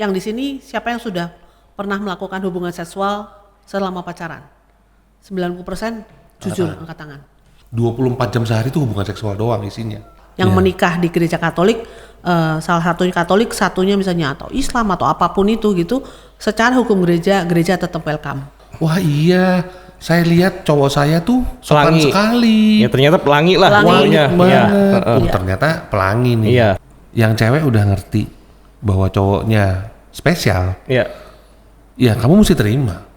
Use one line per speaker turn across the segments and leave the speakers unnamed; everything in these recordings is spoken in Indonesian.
Yang di sini siapa yang sudah pernah melakukan hubungan seksual selama pacaran? 90% jujur angkat tangan.
24 jam sehari itu hubungan seksual doang isinya.
Yang menikah di gereja Katolik, salah satunya Katolik, satunya misalnya atau Islam atau apapun itu gitu, secara hukum gereja tetap welcome.
Wah iya, saya lihat cowok saya tuh sopan
Pelangi.
sekali.
Ya ternyata pelangi lah
Pelangi.
wanginya.
banget.
Iya.
Ternyata pelangi nih.
Iya.
Yang cewek udah ngerti bahwa cowoknya spesial.
Iya.
Ya kamu mesti terima.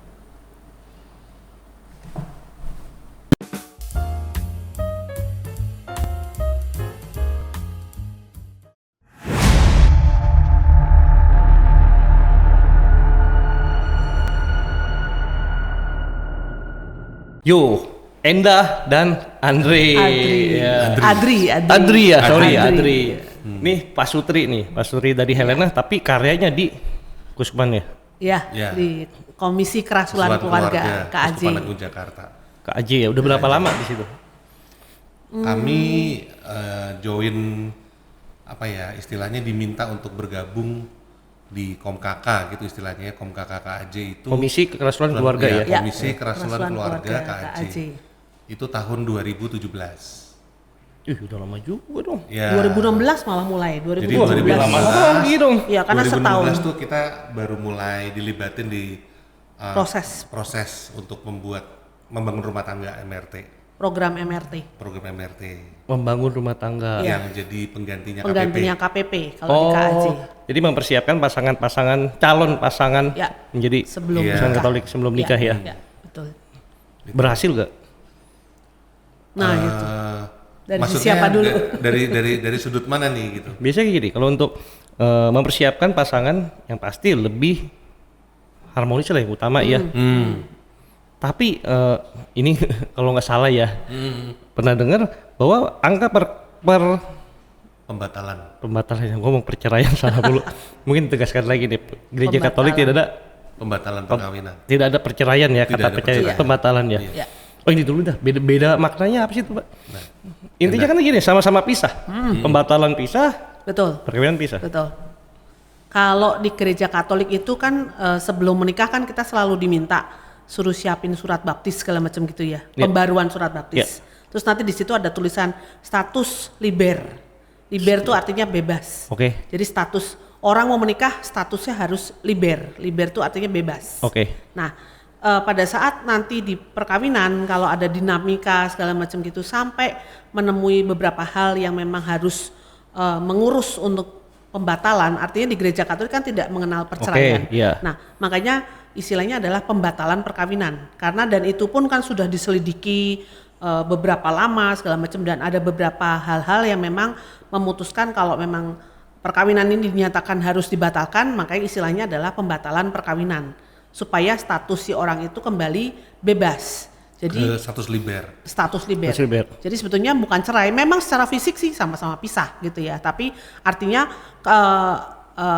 Yo, Endah dan Andre. Ya. Adri ya, sorry Adri. Nih Pak Sutri dari Helena, tapi karyanya di Kuskupan ya.
Ya,
Ya.
di Komisi Kerasulan Keluarga KAJ.
Kuskupan Agung Jakarta.
Kak Aji ya, udah berapa lama di situ?
Kami join apa ya istilahnya diminta untuk bergabung di KOMKK gitu istilahnya KOMKK KAJ itu
Komisi Kerasulan Keluarga ya.
Ya,
Komisi Kerasulan Keluarga KAJ.
KAJ.
Itu tahun 2017.
Udah lama juga dong.
Ya.
2016 malah mulai,
Jadi
2017.
2016
Lagi dong.
Iya, karena
2016
setahun
tuh kita baru mulai dilibatin di proses untuk membangun rumah tangga MRT,
program MRT.
program MRT
Membangun rumah tangga.
Iya.
yang jadi penggantinya
KPP kalau di KAJ.
Jadi mempersiapkan pasangan-pasangan calon pasangan
Ya.
menjadi
Sebelum
Iya.
pasangan
nikah.
Katolik sebelum nikah ya.
Ya, betul.
Berhasil gak?
Nah,
KPP.
itu. Dari
Maksudnya
siapa dulu?
dari sudut mana nih gitu?
Biasanya gini, kalau untuk mempersiapkan pasangan yang pasti lebih harmonis lah yang utama ya. Tapi ini kalau nggak salah ya, pernah dengar bahwa angka
Pembatalan
ngomong perceraian salah dulu. Mungkin tegaskan lagi nih, gereja Katolik tidak ada
perkawinan.
tidak ada perceraian ya,
Tidak
kata
ada
perceraian,
perceraian.
pembatalan ya.
Iya.
Oh ini dulu dah, beda maknanya apa sih itu Pak?
Nah,
Intinya kan gini, sama-sama pisah. Pembatalan pisah,
Betul.
perkawinan pisah.
Betul. Kalau di gereja Katolik itu kan sebelum menikah kan kita selalu diminta suruh siapin surat baptis segala macam gitu ya.
Ya.
Pembaruan surat baptis. Terus nanti di situ ada tulisan status liber. Liber itu artinya bebas.
Oke.
Jadi status orang mau menikah statusnya harus liber. Liber itu artinya bebas.
Oke.
Nah, pada saat nanti di perkawinan kalau ada dinamika segala macam gitu sampai menemui beberapa hal yang memang harus mengurus untuk pembatalan, artinya di gereja Katolik kan tidak mengenal perceraian.
Oke, iya.
Nah, makanya istilahnya adalah pembatalan perkawinan. Karena dan itu pun kan sudah diselidiki beberapa lama segala macam dan ada beberapa hal-hal yang memang memutuskan kalau memang perkawinan ini dinyatakan harus dibatalkan, makanya istilahnya adalah pembatalan perkawinan supaya status si orang itu kembali bebas. Jadi
status liber.
status liber.
Status liber.
Jadi sebetulnya bukan cerai, memang secara fisik sih sama-sama pisah gitu ya. Tapi artinya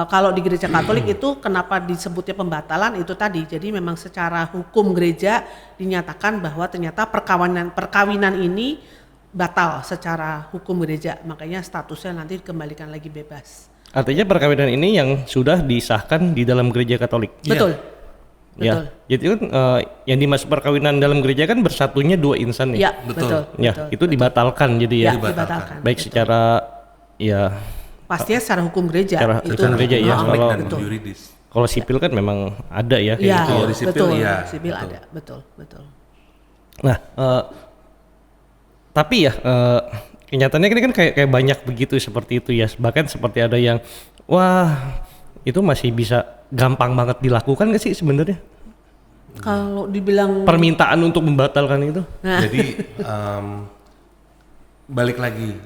kalau di gereja Katolik itu kenapa disebutnya pembatalan itu tadi. Jadi memang secara hukum gereja dinyatakan bahwa ternyata perkawinan ini batal secara hukum gereja. Makanya statusnya nanti dikembalikan lagi bebas.
Artinya perkawinan ini yang sudah disahkan di dalam gereja Katolik.
Betul.
Ya, jadi kan yang dimaksud perkawinan dalam gereja kan bersatunya dua insan nih.
Ya, betul.
Ya, itu dibatalkan jadi ya.
Ya, dibatalkan.
Baik
Betul.
secara ya
Pastinya secara hukum gereja.
Secara hukum gereja ya.
Ekonomik
Kalau
dan
betul.
yuridis.
kalau sipil kan memang ada ya kayak
Iya,
gitu.
Kalau di sipil,
betul.
iya,
Sipil
betul.
ada, betul.
Nah, tapi ya kenyataannya ini kan kayak banyak begitu seperti itu ya. Bahkan seperti ada yang wah itu masih bisa gampang banget dilakukan nggak sih sebenarnya?
Kalau dibilang
Permintaan untuk membatalkan itu?
Jadi balik lagi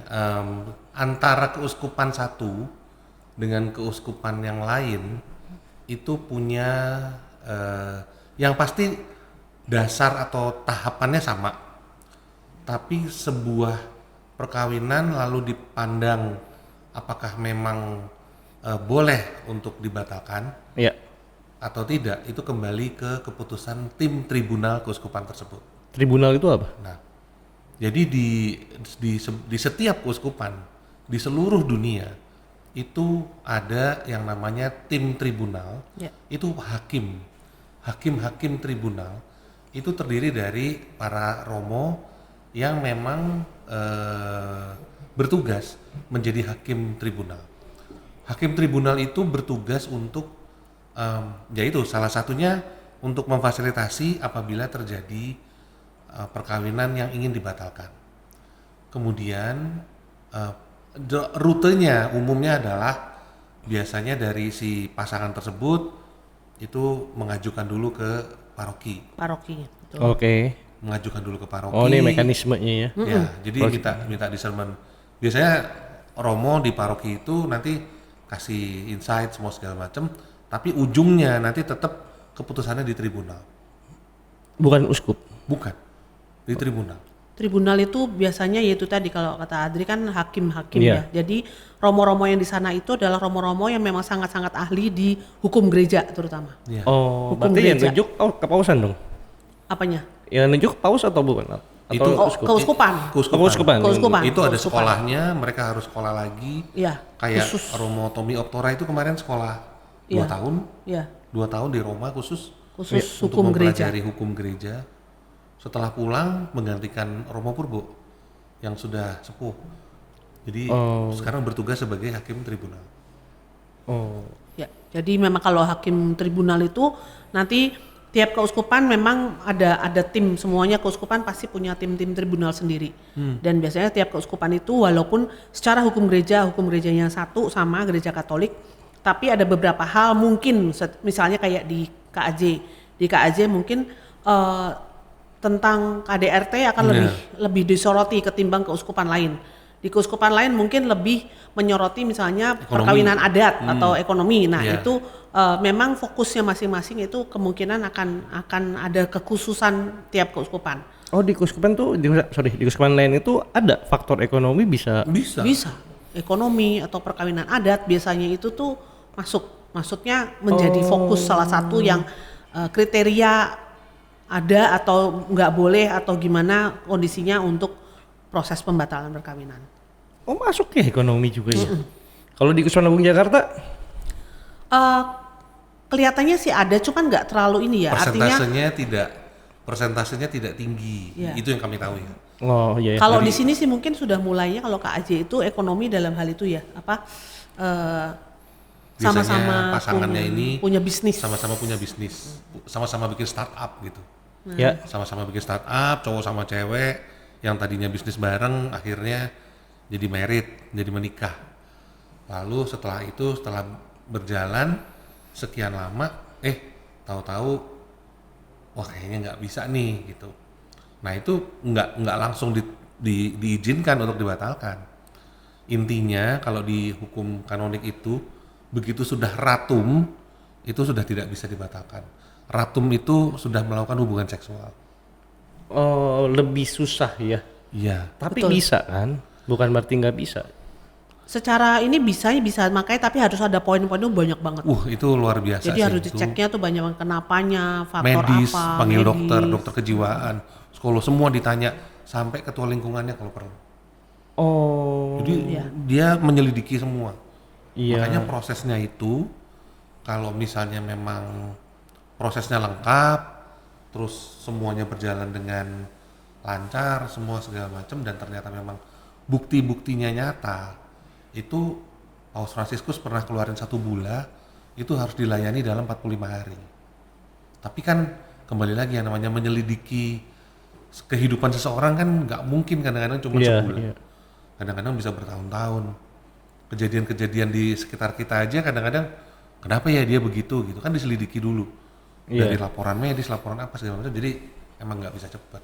antara keuskupan satu dengan keuskupan yang lain itu punya yang pasti dasar atau tahapannya sama, tapi sebuah perkawinan lalu dipandang apakah memang boleh untuk dibatalkan
Ya.
atau tidak, itu kembali ke keputusan tim tribunal keuskupan tersebut.
Tribunal itu apa?
Nah, jadi di setiap keuskupan di seluruh dunia itu ada yang namanya tim tribunal.
Ya.
Itu hakim tribunal itu terdiri dari para romo yang memang bertugas menjadi hakim tribunal. Hakim tribunal itu bertugas untuk yaitu salah satunya untuk memfasilitasi apabila terjadi perkawinan yang ingin dibatalkan. Kemudian rutenya umumnya adalah biasanya dari si pasangan tersebut itu mengajukan dulu ke paroki.
Paroki. Betul.
Oke.
Mengajukan dulu ke paroki.
Oh, ini mekanismenya ya.
Ya, jadi minta discernment. Biasanya romo di paroki itu nanti kasih insight semua segala macam, tapi ujungnya nanti tetap keputusannya di tribunal.
Bukan uskup.
Bukan. Di tribunal.
Tribunal itu biasanya yaitu tadi kalau kata Adri kan hakim-hakim
Iya.
ya. Jadi romo-romo yang di sana itu adalah romo-romo yang memang sangat-sangat ahli di hukum gereja terutama.
Ya.
Oh,
Hukum
berarti yang
gereja.
nunjuk kepausan dong?
Apanya?
Yang nunjuk paus atau bukan? Atau
Itu
uskup?
Keuskupan.
Keuskupan.
Keuskupan.
Itu ada
Keuskupan.
sekolahnya, mereka harus sekolah lagi.
Iya.
Kayak
Khusus.
Romo Tommy Oktora itu kemarin sekolah 2
Iya.
tahun,
Ya.
2 tahun di Roma khusus untuk
Hukum gereja.
mempelajari hukum gereja. Setelah pulang menggantikan Romo Purbo yang sudah sepuh. Jadi sekarang bertugas sebagai hakim tribunal.
Oh.
Ya. Jadi memang kalau hakim tribunal itu nanti tiap keuskupan memang ada tim, semuanya keuskupan pasti punya tim-tim tribunal sendiri. Dan biasanya tiap keuskupan itu walaupun secara hukum gerejanya satu sama gereja Katolik, tapi ada beberapa hal mungkin misalnya kayak di KAJ. Di KAJ mungkin tentang KDRT akan lebih disoroti ketimbang keuskupan lain. Di keuskupan lain mungkin lebih menyoroti misalnya perkawinan adat atau ekonomi. Nah, itu memang fokusnya masing-masing itu kemungkinan akan ada kekhususan tiap keuskupan.
Oh, di keuskupan tuh di keuskupan lain itu ada faktor ekonomi bisa.
Bisa. Ekonomi atau perkawinan adat biasanya itu tuh maksudnya menjadi fokus salah satu yang kriteria ada atau nggak boleh atau gimana kondisinya untuk proses pembatalan perkawinan.
Oh, masuk ya ekonomi juga ya. Kalau di Keuskupan Agung Jakarta
Kelihatannya sih ada, cuman nggak terlalu ini ya. Artinya
Persentasenya tidak tinggi.
Iya.
Itu yang kami tahu ya.
oh iya.
kalau di sini sih mungkin sudah mulainya kalau KAJ itu ekonomi dalam hal itu ya
Biasanya
sama-sama
pasangannya ini
punya bisnis.
sama-sama punya bisnis, sama-sama bikin startup gitu.
Ya.
Sama-sama bikin startup, cowok sama cewek yang tadinya bisnis bareng akhirnya jadi married, jadi menikah. Lalu setelah berjalan sekian lama, tahu-tahu wah kayaknya nggak bisa nih gitu. Nah itu nggak langsung diizinkan untuk dibatalkan. Intinya kalau di hukum kanonik itu begitu sudah ratum itu sudah tidak bisa dibatalkan. Ratum itu sudah melakukan hubungan seksual.
Oh, lebih susah ya.
Iya.
Tapi
Betul.
bisa kan? Bukan berarti nggak bisa.
Secara ini bisa makanya tapi harus ada poin-poinnya banyak banget.
Itu luar biasa.
Jadi
sih
harus
itu.
diceknya tuh banyak banget kenapanya, faktor
Medis,
apa,
panggil
medis.
dokter kejiwaan, psikolog semua ditanya sampai ketua lingkungannya kalau perlu.
Oh.
Jadi
Iya.
dia menyelidiki semua.
Iya.
Makanya prosesnya itu kalau misalnya memang prosesnya lengkap, terus semuanya berjalan dengan lancar, semua segala macam dan ternyata memang bukti-buktinya nyata, itu Paus Fransiskus pernah keluarin 1 bula itu harus dilayani dalam 45 hari. Tapi kan kembali lagi yang namanya menyelidiki kehidupan seseorang kan nggak mungkin kadang-kadang cuma sebulan.
Iya.
Kadang-kadang bisa bertahun-tahun. Kejadian-kejadian di sekitar kita aja kadang-kadang kenapa ya dia begitu gitu kan diselidiki dulu.
Iya.
Dari laporan medis, laporan apa segala macam. Jadi emang nggak bisa cepat.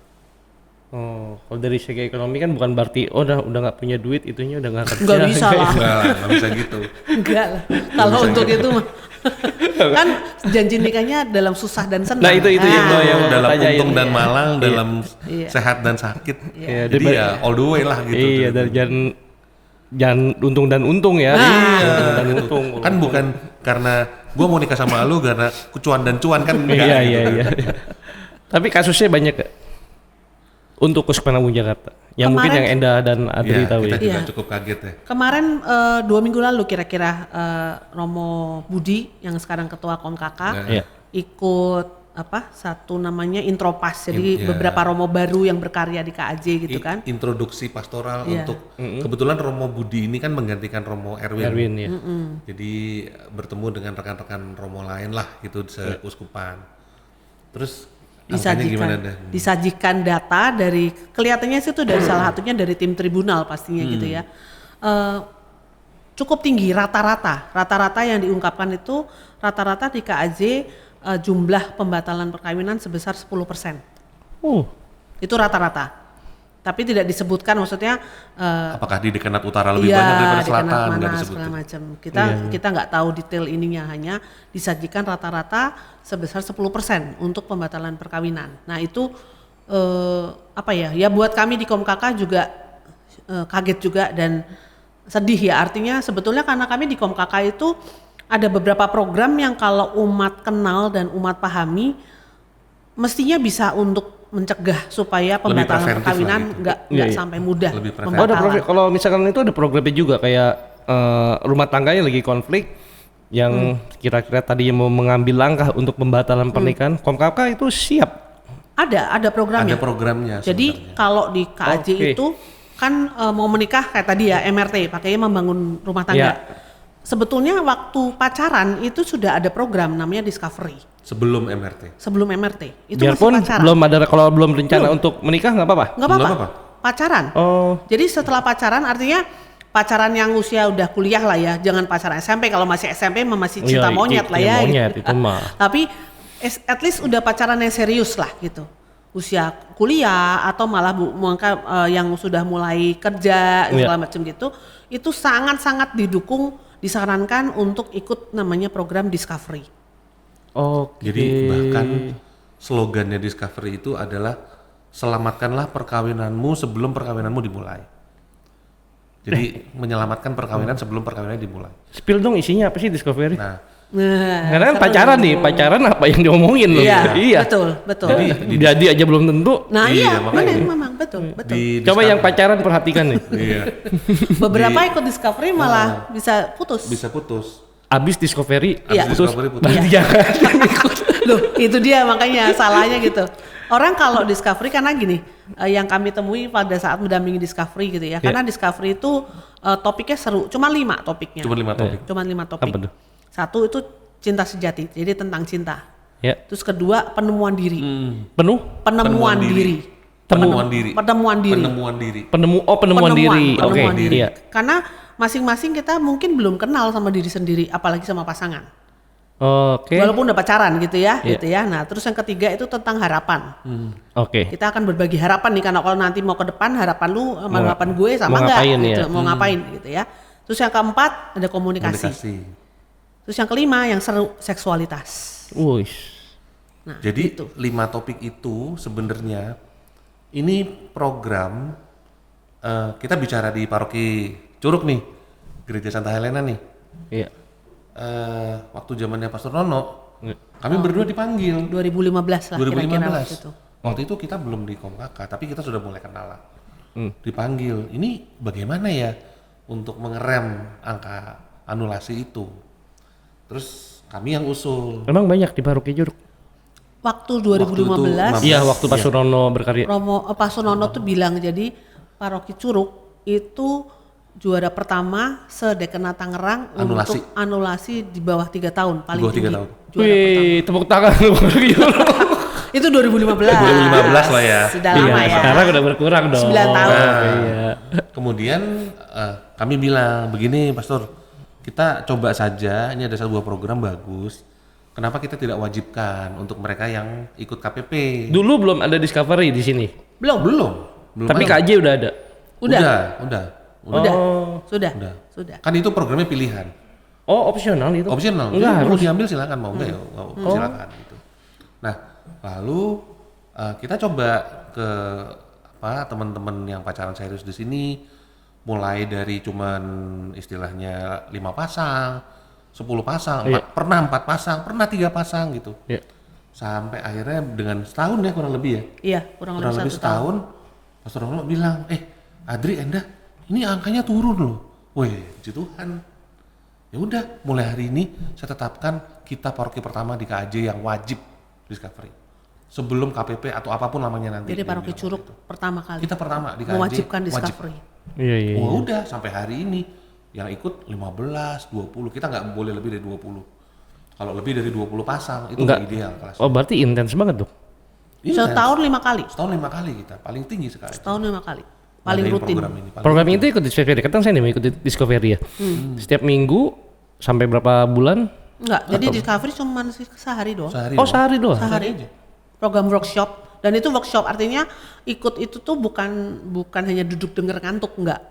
Oh, kalau dari segi ekonomi kan bukan berarti udah nggak punya duit itunya udah nggak kerja.
Nggak bisa lah.
Nggak bisa gitu.
Enggak lah. Kalau untuk itu mah kan janji nikahnya dalam susah dan senang.
Nah, itu yang
Dalam
tanyain.
untung dan malang, dalam
Iya.
sehat dan sakit.
Iya,
Jadi ya all the way lah gitu.
Iya, dari jangan untung dan untung ya. Untung dan untung.
Kan bukan karena gua mau nikah sama lu karena cuan dan cuan kan enggak.
Iya. Tapi kasusnya banyak gak? Untuk Keuskupan Agung Jakarta Yang mungkin
Kemarin-
yang Enda dan Adri
Iya,
tahu
kita
ya.
juga
Iya.
cukup kaget ya.
Kemarin 2 minggu lalu kira-kira Romo Budi yang sekarang ketua Komkaka
Iya.
ikut satu namanya Intropas, jadi
Iya.
beberapa Romo baru yang berkarya di KAJ gitu kan.
Introduksi pastoral
Iya.
untuk kebetulan Romo Budi ini kan menggantikan Romo Erwin.
Erwin ya.
Jadi bertemu dengan rekan-rekan Romo lain lah gitu seuskupan. Terus angkanya gimana dah?
disajikan data dari kelihatannya sih itu dari salah satunya dari tim tribunal pastinya gitu ya. Cukup tinggi rata-rata yang diungkapkan itu rata-rata di KAJ jumlah pembatalan perkawinan sebesar 10%. Itu rata-rata. Tapi tidak disebutkan maksudnya
Apakah di dekanat utara lebih
iya,
banyak daripada
di
selatan?
kanan
Nggak
mana
disebutin.
segala macam. Kita nggak tahu detail ininya, hanya disajikan rata-rata sebesar 10% untuk pembatalan perkawinan. Nah itu ya buat kami di Komkaka juga kaget juga dan sedih ya. Artinya sebetulnya karena kami di Komkaka itu ada beberapa program yang kalau umat kenal dan umat pahami mestinya bisa untuk mencegah supaya pembatalan
preventif
perkawinan
lah gitu.
nggak
Iya.
sampai mudah
Lebih preventif.
Oh, ada
pembatalan.
kalau misalkan itu ada programnya juga kayak rumah tangganya lagi konflik yang kira-kira tadi mau mengambil langkah untuk pembatalan pernikahan, Komkaka itu siap.
Ada programnya.
Ada programnya.
Jadi
sebenarnya.
kalau di KAJ
Oke.
itu kan mau menikah kayak tadi ya MRT, pakainya membangun rumah tangga.
Ya.
Sebetulnya waktu pacaran itu sudah ada program namanya Discovery
sebelum MRT.
sebelum MRT. Itu
Biarpun
masih pacaran.
belum ada kalau belum rencana untuk menikah nggak apa-apa.
Nggak apa-apa.
Nggak apa-apa.
Pacaran.
Oh,
Jadi setelah pacaran artinya pacaran yang usia udah kuliah lah ya, jangan pacaran SMP. Kalau masih SMP masih cinta
iya,
monyet lah ya.
monyet
gitu.
itu mah.
Tapi at least udah pacaran yang serius lah gitu. Usia kuliah atau malah yang sudah mulai kerja
Iya.
segala macam gitu, itu sangat-sangat didukung, disarankan untuk ikut namanya program Discovery.
Oke.
Jadi bahkan slogannya Discovery itu adalah selamatkanlah perkawinanmu sebelum perkawinanmu dimulai. Jadi menyelamatkan perkawinan sebelum perkawinannya dimulai.
Spill dong isinya apa sih Discovery?
Nah,
Karena kan
seru.
pacaran nih, pacaran apa yang diomongin loh.
Iya, betul.
Jadi aja belum tentu.
Nah
Iya,
iya,
makanya.
memang betul.
di
Coba yang pacaran perhatikan nih.
Iya,
Beberapa ikut Discovery malah bisa putus.
bisa putus.
Abis Discovery,
Iya.
putus.
Discovery putus.
Berarti jangan.
Loh, itu dia makanya salahnya gitu. Orang kalau Discovery karena gini, yang kami temui pada saat mendampingi Discovery gitu ya. Karena Discovery itu topiknya seru, cuma 5 topiknya.
Cuma 5 topik.
Cuma 5 topik.
Apa tuh?
Satu itu cinta sejati, jadi tentang cinta.
Ya.
Terus kedua penemuan diri.
Penuh
Penemuan diri.
Penemuan diri.
Penemuan diri.
Penemuan diri.
penemuan diri. Oke.
penemuan diri.
Iya.
Karena masing-masing kita mungkin belum kenal sama diri sendiri, apalagi sama pasangan.
Oke.
Walaupun udah pacaran gitu ya,
Iya.
gitu ya. Nah, terus yang ketiga itu tentang harapan.
Oke.
Kita akan berbagi harapan nih, karena kalau nanti mau ke depan harapan lu sama harapan gue sama
mau
enggak
ngapain
gitu,
ya?
mau ngapain gitu ya. Terus yang keempat ada komunikasi.
Komunikasi.
Terus yang kelima yang seru seksualitas.
Wih.
Nah,
Jadi
gitu.
5 topik itu sebenarnya ini program kita bicara di paroki Curug nih, Gereja Santa Helena nih.
Iya.
Waktu zamannya Pastor Nono, kami berdua dipanggil
2015 lah kira-kira waktu itu.
2015. Waktu itu kita belum di Komkaka, tapi kita sudah mulai kenalan. Dipanggil, ini bagaimana ya untuk mengerem angka anulasi itu? Terus kami yang usul.
Memang banyak di Paroki Curug.
Waktu
Waktu
2015
Iya, waktu Pak Surono berkarya.
Pak Sunono tuh bilang jadi Paroki Curug itu juara pertama sedekanat Tangerang
Anulasi.
untuk anulasi di bawah 3 tahun paling
Di bawah 3
tinggi.
tahun.
Juara pertama.
Wih, tepuk tangan Paroki Curug.
Itu 2015.
2015 lah ya.
Sudah
Iya,
lama ya.
sekarang udah berkurang dong.
9 tahun.
Iya.
Kemudian kami bilang begini, Pastor, kita coba saja. Ini ada sebuah program bagus. Kenapa kita tidak wajibkan untuk mereka yang ikut KPP?
Dulu belum ada Discovery di sini.
Belum.
Belum.
Tapi
ada.
KJ udah ada.
Udah.
Udah.
Oh.
Sudah.
Udah. Kan itu programnya pilihan.
Oh, opsional itu.
Optional.
Enggak
Jadi mau
harus.
diambil silakan, mau enggak ya silakan gitu. Nah, lalu kita coba ke teman-teman yang pacaran serius di sini, mulai dari cuman istilahnya 5 pasang, 10 pasang, pernah 4 pasang, pernah 3 pasang gitu.
Iya.
Sampai akhirnya dengan setahun ya kurang lebih ya.
Iya, kurang lebih 1 tahun.
setahun, Pastor Rono bilang, Adri, Endah, ini angkanya turun loh. Wih, puji Tuhan. Ya udah, mulai hari ini saya tetapkan kita paroki pertama di KAJ yang wajib discovery. Sebelum KPP atau apapun namanya nanti.
Jadi paroki Curug pertama kali.
Kita pertama di KAJ
mewajibkan discovery.
Iya.
Oh udah sampai hari ini yang ikut 15, 20. Kita nggak boleh lebih dari 20. Kalau lebih dari 20 pasang itu nggak ideal kelas.
Oh berarti intens banget tuh.
Setahun 5 kali.
Setahun 5 kali kita, paling tinggi sekali.
Setahun 5 kali. Paling
Ngadain
rutin.
Program ini,
Program itu ikut Discovery, kan saya nih mau ikut Discovery ya. Setiap minggu sampai berapa bulan?
Enggak, jadi discovery cuma sehari doang.
Sehari doang.
Sehari aja. Program workshop, dan itu workshop artinya ikut itu tuh bukan hanya duduk denger ngantuk, enggak.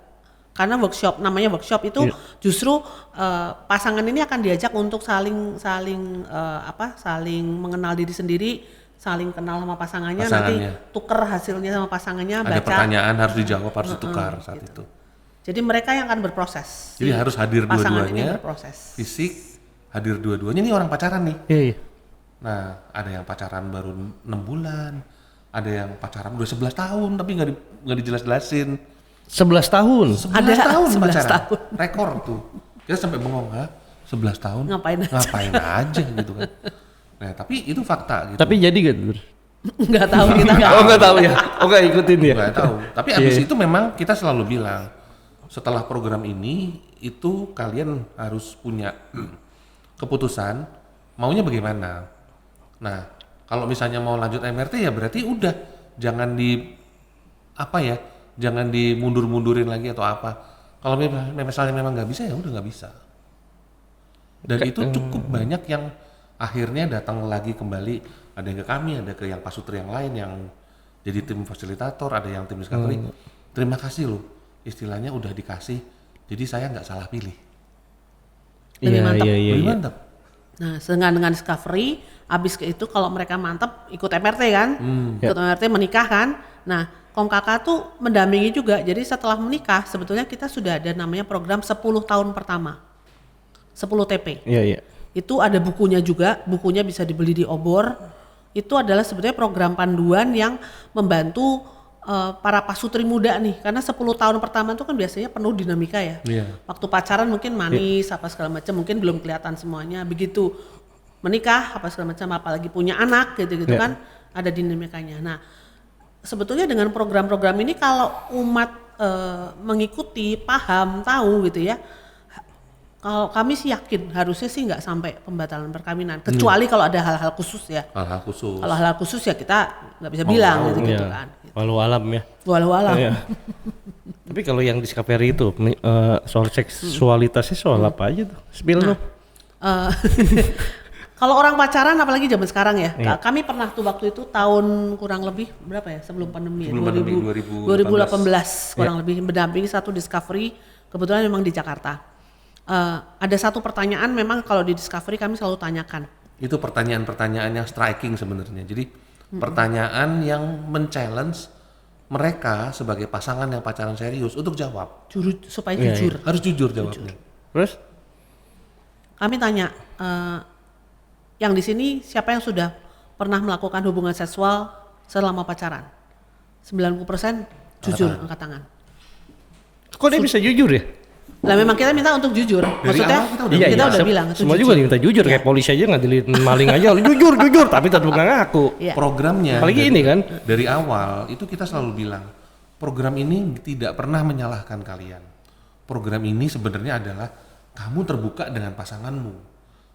Karena workshop, namanya workshop itu justru pasangan ini akan diajak untuk saling mengenal diri sendiri, saling kenal sama pasangannya. Nanti tuker hasilnya sama pasangannya,
ada
baca.
pertanyaan harus dijawab, harus ditukar saat
gitu.
itu.
Jadi mereka yang akan berproses.
Jadi harus hadir
pasangan ini
dua-duanya,
berproses.
fisik, hadir dua-duanya. Ini orang pacaran nih.
Iya.
Nah, ada yang pacaran baru 6 bulan, ada yang pacaran udah 11 tahun tapi nggak dijelas-jelasin.
11 tahun.
11
Ada
tahun
11
pacaran.
tahun.
Rekor tuh. Kita sampai bengong, 11 tahun
Ngapain
aja gitu kan. Nah, tapi itu fakta gitu.
Tapi jadi gak tuh?
Nggak tahu kita nggak.
Oh nggak tahu ya. Oh nggak ikutin ya.
Nggak tahu. Tapi abis itu memang kita selalu bilang, setelah program ini itu kalian harus punya keputusan maunya bagaimana. Nah, kalau misalnya mau lanjut MRT ya berarti udah jangan jangan dimundur-mundurin lagi atau apa. Kalau misalnya memang nggak bisa ya udah nggak bisa. Dan itu cukup banyak yang akhirnya datang lagi kembali, ada yang ke kami, ada ke yang pasutri yang lain yang jadi tim fasilitator, ada yang tim discovery. Terima kasih loh, istilahnya udah dikasih, jadi saya nggak salah pilih.
Lebih mantap.
Lebih mantap.
Nah, dengan discovery, abis ke itu kalau mereka mantap ikut MRT kan, ikut MRT menikah kan. Nah, Kong Kakak tuh mendampingi juga. Jadi setelah menikah sebetulnya kita sudah ada namanya program 10 tahun pertama, 10 TP.
Iya.
Itu ada bukunya juga, bukunya bisa dibeli di Obor. Itu adalah sebetulnya program panduan yang membantu para pasutri muda nih, karena 10 tahun pertama itu kan biasanya penuh dinamika ya. Waktu pacaran mungkin manis apa segala macam, mungkin belum kelihatan semuanya. Begitu menikah apa segala macam, apalagi punya anak gitu-gitu kan ada dinamikanya. Nah, sebetulnya dengan program-program ini kalau umat mengikuti, paham, tahu gitu ya. Kalau kami sih yakin harusnya sih nggak sampai pembatalan perkawinan, kecuali kalau ada hal-hal khusus ya.
Hal-hal khusus.
Kalau hal-hal khusus ya kita nggak bisa bilang gitu kan.
Walau alam ya.
Walau alam.
Iya. Tapi kalau yang Discovery itu soal seksualitasnya soal apa aja tuh? Spill dong.
Kalau orang pacaran apalagi zaman sekarang ya. Kami pernah tuh waktu itu tahun kurang lebih berapa ya sebelum pandemi, 2018 kurang lebih mendampingi satu discovery, kebetulan memang di Jakarta. Ada satu pertanyaan memang kalau di discovery kami selalu tanyakan.
Itu pertanyaan-pertanyaan yang striking sebenarnya. Jadi pertanyaan yang men-challenge mereka sebagai pasangan yang pacaran serius untuk jawab.
Supaya jujur.
Harus jujur jawabnya.
Terus?
Kami tanya, yang di sini siapa yang sudah pernah melakukan hubungan seksual selama pacaran? 90% jujur angkat tangan.
Kok dia bisa jujur ya?
Lah memang kita minta untuk jujur. Maksudnya kita udah bilang itu
semua
jujur.
juga diminta jujur, kayak polisi aja ngadilin maling aja jujur tapi tetap nggak ngaku.
Programnya
apalagi ini kan
dari awal itu kita selalu bilang program ini tidak pernah menyalahkan kalian. Program ini sebenarnya adalah kamu terbuka dengan pasanganmu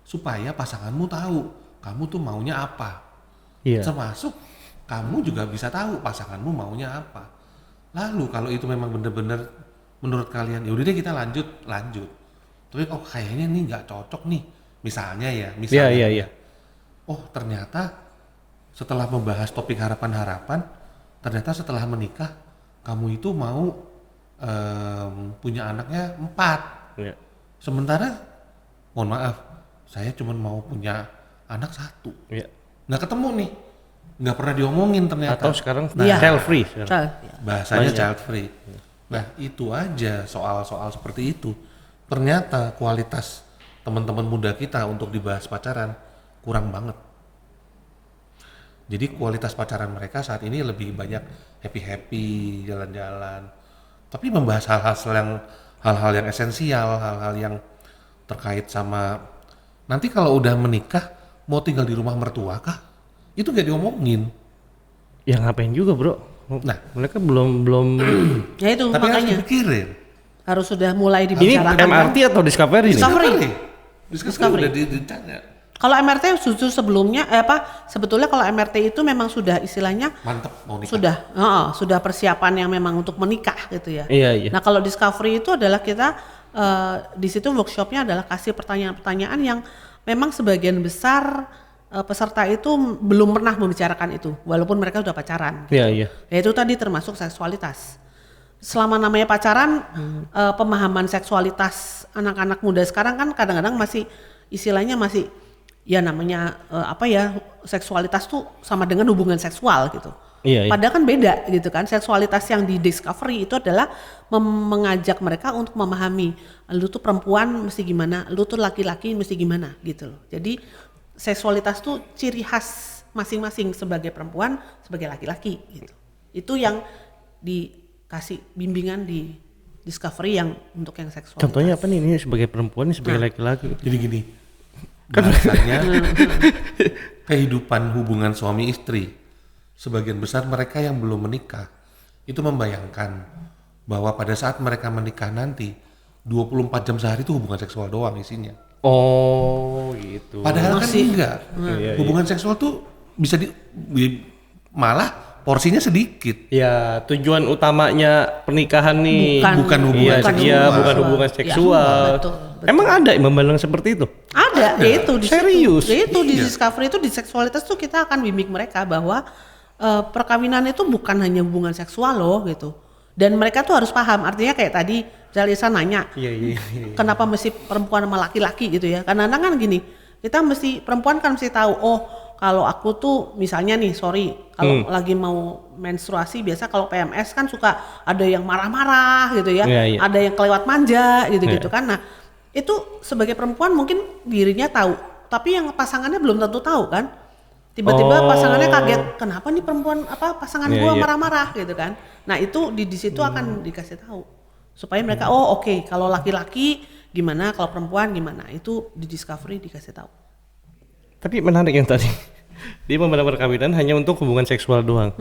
supaya pasanganmu tahu kamu tuh maunya apa. Termasuk kamu juga bisa tahu pasanganmu maunya apa. Lalu kalau itu memang benar-benar menurut kalian, ya udah deh kita lanjut. Tapi kayaknya nih nggak cocok nih. Misalnya.
Iya.
Oh ternyata setelah membahas topik harapan-harapan, ternyata setelah menikah kamu itu mau punya anaknya 4.
Iya.
Sementara, mohon maaf, saya cuma mau punya anak 1.
Iya.
Nggak ketemu nih, nggak pernah diomongin ternyata.
Atau sekarang child free.
Bahasanya child free. Nah itu aja soal-soal seperti itu. Ternyata kualitas teman-teman muda kita untuk dibahas pacaran kurang banget. Jadi kualitas pacaran mereka saat ini lebih banyak happy-happy, jalan-jalan. Tapi membahas hal-hal yang esensial, hal-hal yang terkait sama nanti kalau udah menikah mau tinggal di rumah mertua kah? Itu gak diomongin.
Ya ngapain juga bro?
Nah,
Mereka belum
Ya itu
tapi harus
makanya
dipikirin.
harus sudah mulai
ini
dibicarakan.
MRT atau Discovery nih?
Discovery udah ditanya.
Kalau MRT justru sebelumnya sebetulnya kalau MRT itu memang sudah istilahnya
Mantep mau nikah.
sudah persiapan yang memang untuk menikah gitu ya.
Iya.
Nah kalau Discovery itu adalah kita di situ workshopnya adalah kasih pertanyaan-pertanyaan yang memang sebagian besar peserta itu belum pernah membicarakan itu walaupun mereka sudah pacaran.
Iya.
Yaitu tadi termasuk seksualitas. Selama namanya pacaran pemahaman seksualitas anak-anak muda sekarang kan kadang-kadang masih istilahnya masih ya namanya seksualitas tuh sama dengan hubungan seksual gitu.
Iya.
Padahal kan beda gitu kan. Seksualitas yang di Discovery itu adalah mengajak mereka untuk memahami lu tuh perempuan mesti gimana, lu tuh laki-laki mesti gimana gitu loh. Jadi seksualitas tuh ciri khas masing-masing sebagai perempuan, sebagai laki-laki gitu. Itu yang dikasih bimbingan di Discovery yang untuk yang seksualitas.
Contohnya apa nih? Ini sebagai perempuan, ini sebagai laki-laki.
Jadi gini, bahasanya kehidupan hubungan suami istri, sebagian besar mereka yang belum menikah itu membayangkan bahwa pada saat mereka menikah nanti 24 jam sehari itu hubungan seksual doang isinya.
Oh gitu.
Padahal kan enggak. Hubungan seksual tuh bisa malah porsinya sedikit.
Ya tujuan utamanya pernikahan nih
Bukan hubungan seksual.
Iya, bukan hubungan seksual.
Ya, betul.
Emang ada yang memandang seperti itu?
Ada, yaitu di
Serius?
situ. Yaitu di Discovery itu di seksualitas tuh kita akan bimbing mereka bahwa perkawinan itu bukan hanya hubungan seksual loh gitu. Dan mereka tuh harus paham, artinya kayak tadi Zalisa nanya,
Iya.
kenapa mesti perempuan sama laki-laki gitu ya? Karena kan gini, kita mesti perempuan kan mesti tahu, oh kalau aku tuh misalnya nih, sorry, kalau lagi mau menstruasi biasa kalau PMS kan suka ada yang marah-marah gitu ya, ada yang kelewat manja gitu-gitu kan. Nah itu sebagai perempuan mungkin dirinya tahu, tapi yang pasangannya belum tentu tahu kan. Tiba-tiba pasangannya kaget, kenapa nih perempuan pasangan gua marah-marah gitu kan. Nah itu di situ akan dikasih tahu supaya mereka oke, kalau laki-laki gimana, kalau perempuan gimana, itu di Discovery dikasih tahu.
Tapi menarik yang tadi dia memandang perkawinan hanya untuk hubungan seksual doang.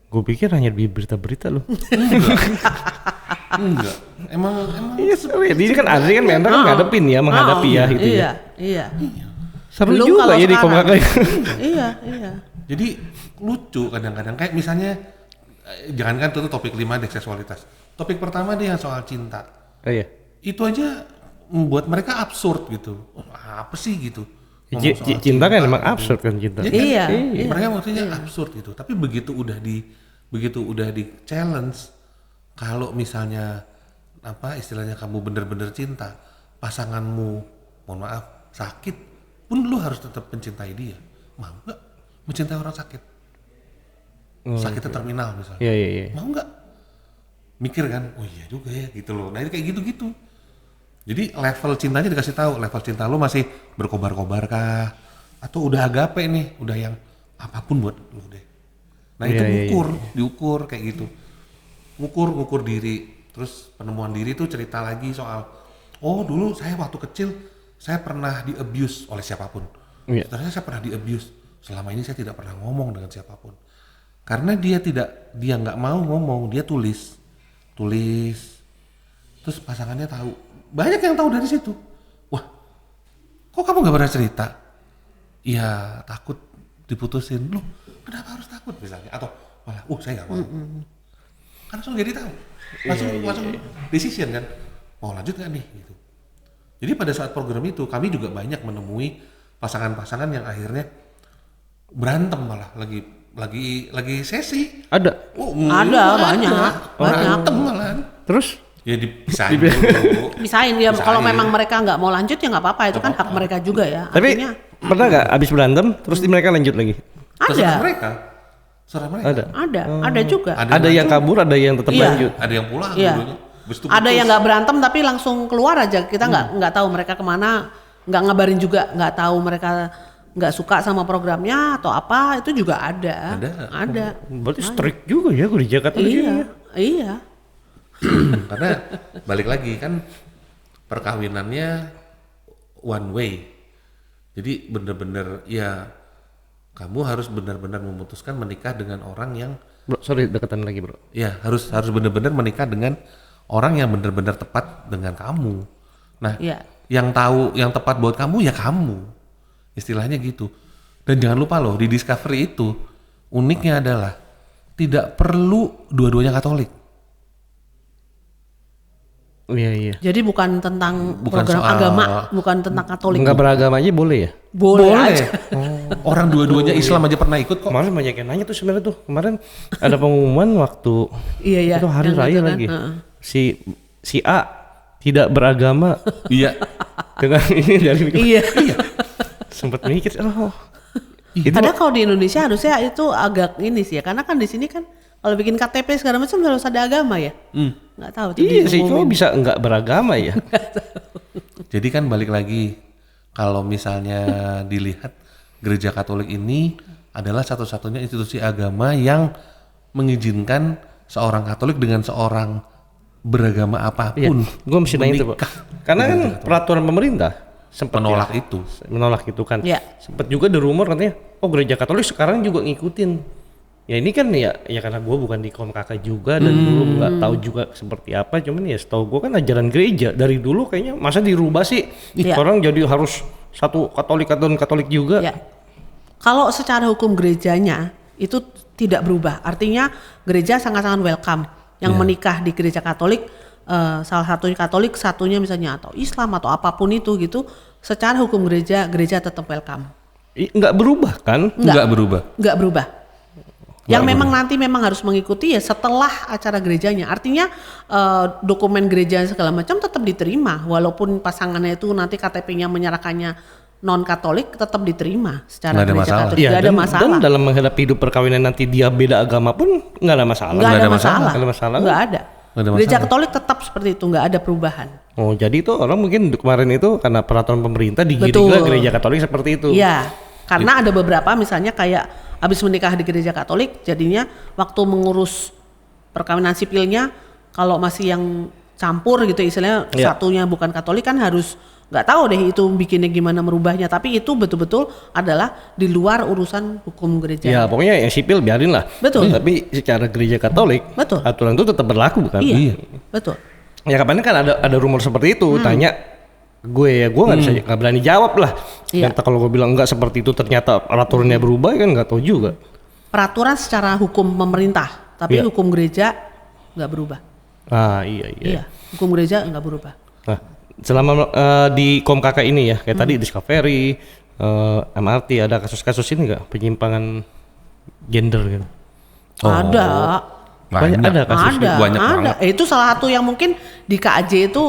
Gue pikir hanya di berita-berita loh.
Enggak. Emang
Iya, ini kan Adri kan mentor kan ngadepin ya, menghadapi ya gitu ya.
Iya.
Seru
Belum
juga
kalau
ya di
sekarang.
Komaka.
Iya.
Jadi lucu kadang-kadang kayak misalnya jangankan itu topik 5 deh seksualitas. Topik pertama deh yang soal cinta.
Oh iya.
Itu aja membuat mereka absurd gitu. Oh, apa sih gitu.
Cinta kan emang absurd kan cinta.
Iya.
Mereka maksudnya absurd gitu. Tapi begitu udah di challenge, kalau misalnya istilahnya kamu bener-bener cinta, pasanganmu mohon maaf sakit, pun lu harus tetap mencintai dia. Mau nggak mencintai orang sakit? Sakitnya terminal misalnya.
Iya.
Mau nggak? Mikir kan, oh iya juga ya gitu loh. Nah ini kayak gitu-gitu. Jadi level cintanya dikasih tahu, level cinta lu masih berkobar-kobar kah? Atau udah agape nih, udah yang apapun buat lu deh. Nah itu diukur kayak gitu. Ngukur diri. Terus penemuan diri tuh cerita lagi soal, oh dulu saya waktu kecil saya pernah di abuse oleh siapapun. Ternyata saya pernah di abuse. Selama ini saya tidak pernah ngomong dengan siapapun. Karena dia nggak mau ngomong, dia tulis. Terus pasangannya tahu. Banyak yang tahu dari situ. Wah, kok kamu nggak pernah cerita? Iya, takut diputusin. Loh, kenapa harus takut misalnya? Atau malah, saya nggak mau. Kan langsung jadi tahu. Langsung decision kan. Mau lanjut nggak nih? Gitu. Jadi pada saat program itu kami juga banyak menemui pasangan-pasangan yang akhirnya berantem malah lagi sesi.
Ada.
Ada banyak.
Berantem malah.
Terus?
Ya dipisahin dulu.
Pisahin ya. Kalau memang mereka nggak mau lanjut ya nggak apa-apa. Itu kan hak mereka juga ya.
Tapi pernah nggak abis berantem terus mereka lanjut lagi?
Terserah mereka.
Ada juga.
Ada yang kabur, ada yang tetap lanjut.
Ada yang pulang
Iya.
dulunya.
Ada yang nggak berantem tapi langsung keluar aja. Kita nggak tahu mereka kemana, nggak ngabarin juga, nggak tahu mereka nggak suka sama programnya atau apa itu juga ada.
Berarti strict juga ya gereja Katolik
Iya,
ini ya.
iya.
Karena balik lagi kan perkawinannya one way. Jadi bener-bener ya kamu harus benar-benar memutuskan menikah dengan orang yang
Bro, sorry deketan lagi bro.
ya harus benar-benar menikah dengan orang yang benar-benar tepat dengan kamu. Nah,
Iya.
yang tahu yang tepat buat kamu ya kamu. Istilahnya gitu. Dan jangan lupa loh di Discovery itu uniknya adalah tidak perlu dua-duanya Katolik.
Iya.
Jadi bukan tentang
Bukan
program
soal-
agama, bukan tentang Katolik.
Enggak beragama aja boleh ya?
Boleh aja.
Orang dua-duanya Islam aja pernah ikut kok.
Kemarin banyak yang nanya tuh sebenarnya tuh. Kemarin ada pengumuman waktu
Iya.
itu hari
yang
raya
itu kan,
lagi.
heeh.
Si A tidak beragama
Iya.
dengan ini dari
Iya.
sempat mikir itu
Padahal kalau di Indonesia harusnya itu agak ini sih ya, karena kan di sini kan kalau bikin KTP segala macam harus ada agama ya. Nggak tahu tuh
iya sih, kok
diumumin.
bisa enggak beragama ya?
Jadi kan balik lagi kalau misalnya dilihat gereja Katolik ini adalah satu-satunya institusi agama yang mengizinkan seorang Katolik dengan seorang beragama apapun
Gue mesti nanya itu, Pak.
menikah.
Karena kan peraturan pemerintah sempat
Menolak itu.
menolak itu kan.
Iya.
Sempat juga ada rumor katanya, oh gereja Katolik sekarang juga ngikutin. Ya ini kan ya karena gue bukan di KOMKK juga dan dulu nggak tahu juga seperti apa. Cuman ya setahu gue kan ajaran gereja dari dulu kayaknya masa dirubah sih.
Iya.
Orang jadi harus satu Katolik atau Katolik juga.
Ya. Kalau secara hukum gerejanya itu tidak berubah. Artinya gereja sangat-sangat welcome yang menikah di gereja Katolik, salah satunya Katolik, satunya misalnya atau Islam atau apapun itu gitu. Secara hukum gereja tetap welcome.
Nggak berubah kan?
Nggak berubah.
Nggak berubah. Yang memang nanti memang harus mengikuti ya setelah acara gerejanya. Artinya dokumen gereja segala macam tetap diterima walaupun pasangannya itu nanti KTP-nya menyerahkannya non Katolik tetap diterima secara
Nggak ada
gereja
masalah.
Katolik.
Iya,
Nggak ada
dan
masalah.
dalam menghadapi hidup perkawinan nanti dia beda agama pun nggak ada masalah.
Nggak ada
ada
masalah.
Nggak ada masalah.
Nggak ada.
Nggak ada
Gereja
masalah.
Katolik tetap seperti itu, nggak ada perubahan.
Oh, jadi itu orang mungkin kemarin itu karena peraturan pemerintah digiring
Betul.
ke gereja Katolik seperti itu.
Iya, karena ada beberapa misalnya kayak habis menikah di gereja Katolik, jadinya waktu mengurus perkawinan sipilnya kalau masih yang campur gitu istilahnya
Iya.
satunya bukan Katolik kan harus nggak tahu deh itu bikinnya gimana merubahnya, tapi itu betul-betul adalah di luar urusan hukum gereja.
Ya, pokoknya yang sipil biarin lah.
Betul.
Tapi secara gereja Katolik,
Betul.
aturan itu tetap berlaku kan?
Iya, betul.
Ya kapan kan ada rumor seperti itu, tanya gue nggak bisa nggak berani jawab lah.
Iya.
Ternyata kalau gue bilang enggak seperti itu ternyata peraturannya berubah kan nggak tahu juga.
Peraturan secara hukum pemerintah, tapi
Iya.
hukum gereja nggak berubah.
Ah iya.
Iya, hukum gereja nggak berubah.
Nah, selama di KOMKK ini ya, kayak tadi Discovery, MRT ada kasus-kasus ini nggak penyimpangan gender gitu?
Ada.
Banyak ada kasusnya.
banyak
ada.
banget.
Itu salah satu yang mungkin di KAJ itu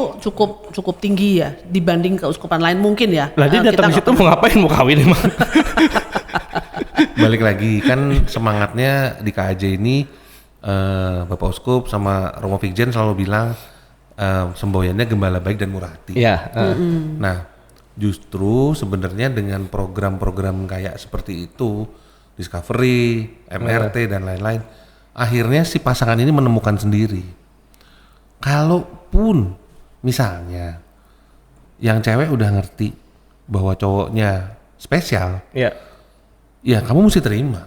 cukup tinggi ya dibanding keuskupan lain mungkin ya.
Lah dia
Kita
datang ke
nggak
situ mau ngapain, mau kawin emang?
Balik lagi kan semangatnya di KAJ ini Bapak Uskup sama Romo Fikjen selalu bilang semboyannya gembala baik dan murah hati.
Iya.
Nah, justru sebenarnya dengan program-program kayak seperti itu, Discovery, MRT dan lain-lain, akhirnya si pasangan ini menemukan sendiri. Kalaupun misalnya yang cewek udah ngerti bahwa cowoknya spesial,
Iya.
ya kamu mesti terima.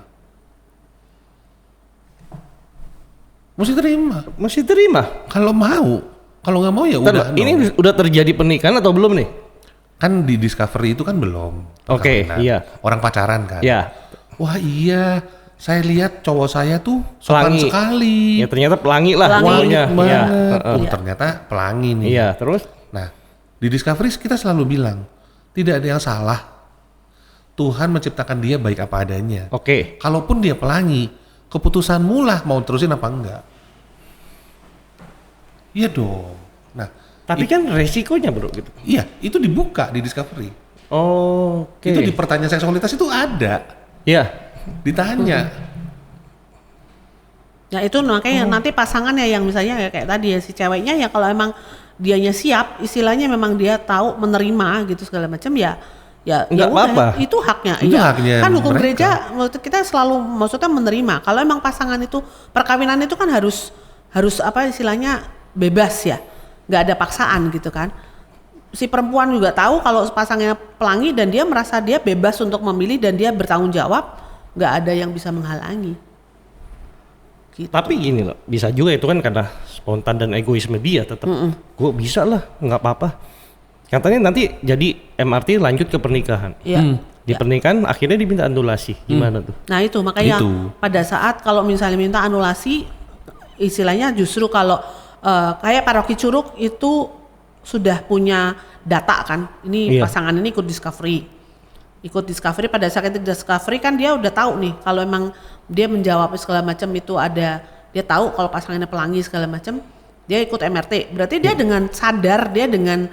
Mesti terima. Kalau mau, kalau nggak mau ya udah.
Ini udah terjadi pernikahan atau belum nih?
Kan di Discovery itu kan belum.
Oke,
perkawinan.
iya.
Orang pacaran kan.
Ya.
Wah iya, saya lihat cowok saya tuh sopan
Pelangi.
sekali.
Ya ternyata pelangi lah
Pelangi.
wanginya.
Wangi
Iya.
banget.
Heeh.
Oh, ternyata pelangi nih.
Iya, terus
Nah, di Discovery kita selalu bilang tidak ada yang salah. Tuhan menciptakan dia baik apa adanya.
oke.
Kalaupun dia pelangi, keputusanmu lah mau terusin apa enggak. Iya dong. Nah,
Tapi kan resikonya bro gitu.
iya itu dibuka di Discovery.
Oke.
Itu di pertanyaan seksualitas itu ada.
Ya.
Ditanya.
Ya itu makanya nanti pasangannya yang misalnya ya kayak tadi ya si ceweknya ya kalau emang dianya siap, istilahnya memang dia tahu menerima gitu segala macam ya ya
Nggak
udah,
apa-apa.
itu haknya.
Itu
Iya.
haknya
Kan hukum
mereka.
gereja maksud kita selalu maksudnya menerima. Kalau emang pasangan itu perkawinan itu kan harus apa istilahnya bebas ya, nggak ada paksaan gitu kan. Si perempuan juga tahu kalau pasangannya pelangi dan dia merasa dia bebas untuk memilih dan dia bertanggung jawab, nggak ada yang bisa menghalangi. Gitu.
Tapi gini loh, bisa juga itu kan karena spontan dan egoisme dia tetap. Gue bisa lah, nggak apa-apa. Katanya nanti jadi MRT lanjut ke pernikahan.
Iya.
Di pernikahan akhirnya diminta anulasi. Gimana tuh?
Nah itu makanya
Itu.
pada saat kalau misalnya minta anulasi, istilahnya justru kalau kayak paroki Curug itu sudah punya data kan, ini
Iya.
pasangan ini ikut discovery pada saat itu discovery kan dia udah tahu nih kalau emang dia menjawab segala macam itu ada, dia tahu kalau pasangannya pelangi segala macam, dia ikut MRT, berarti dia dengan sadar, dia dengan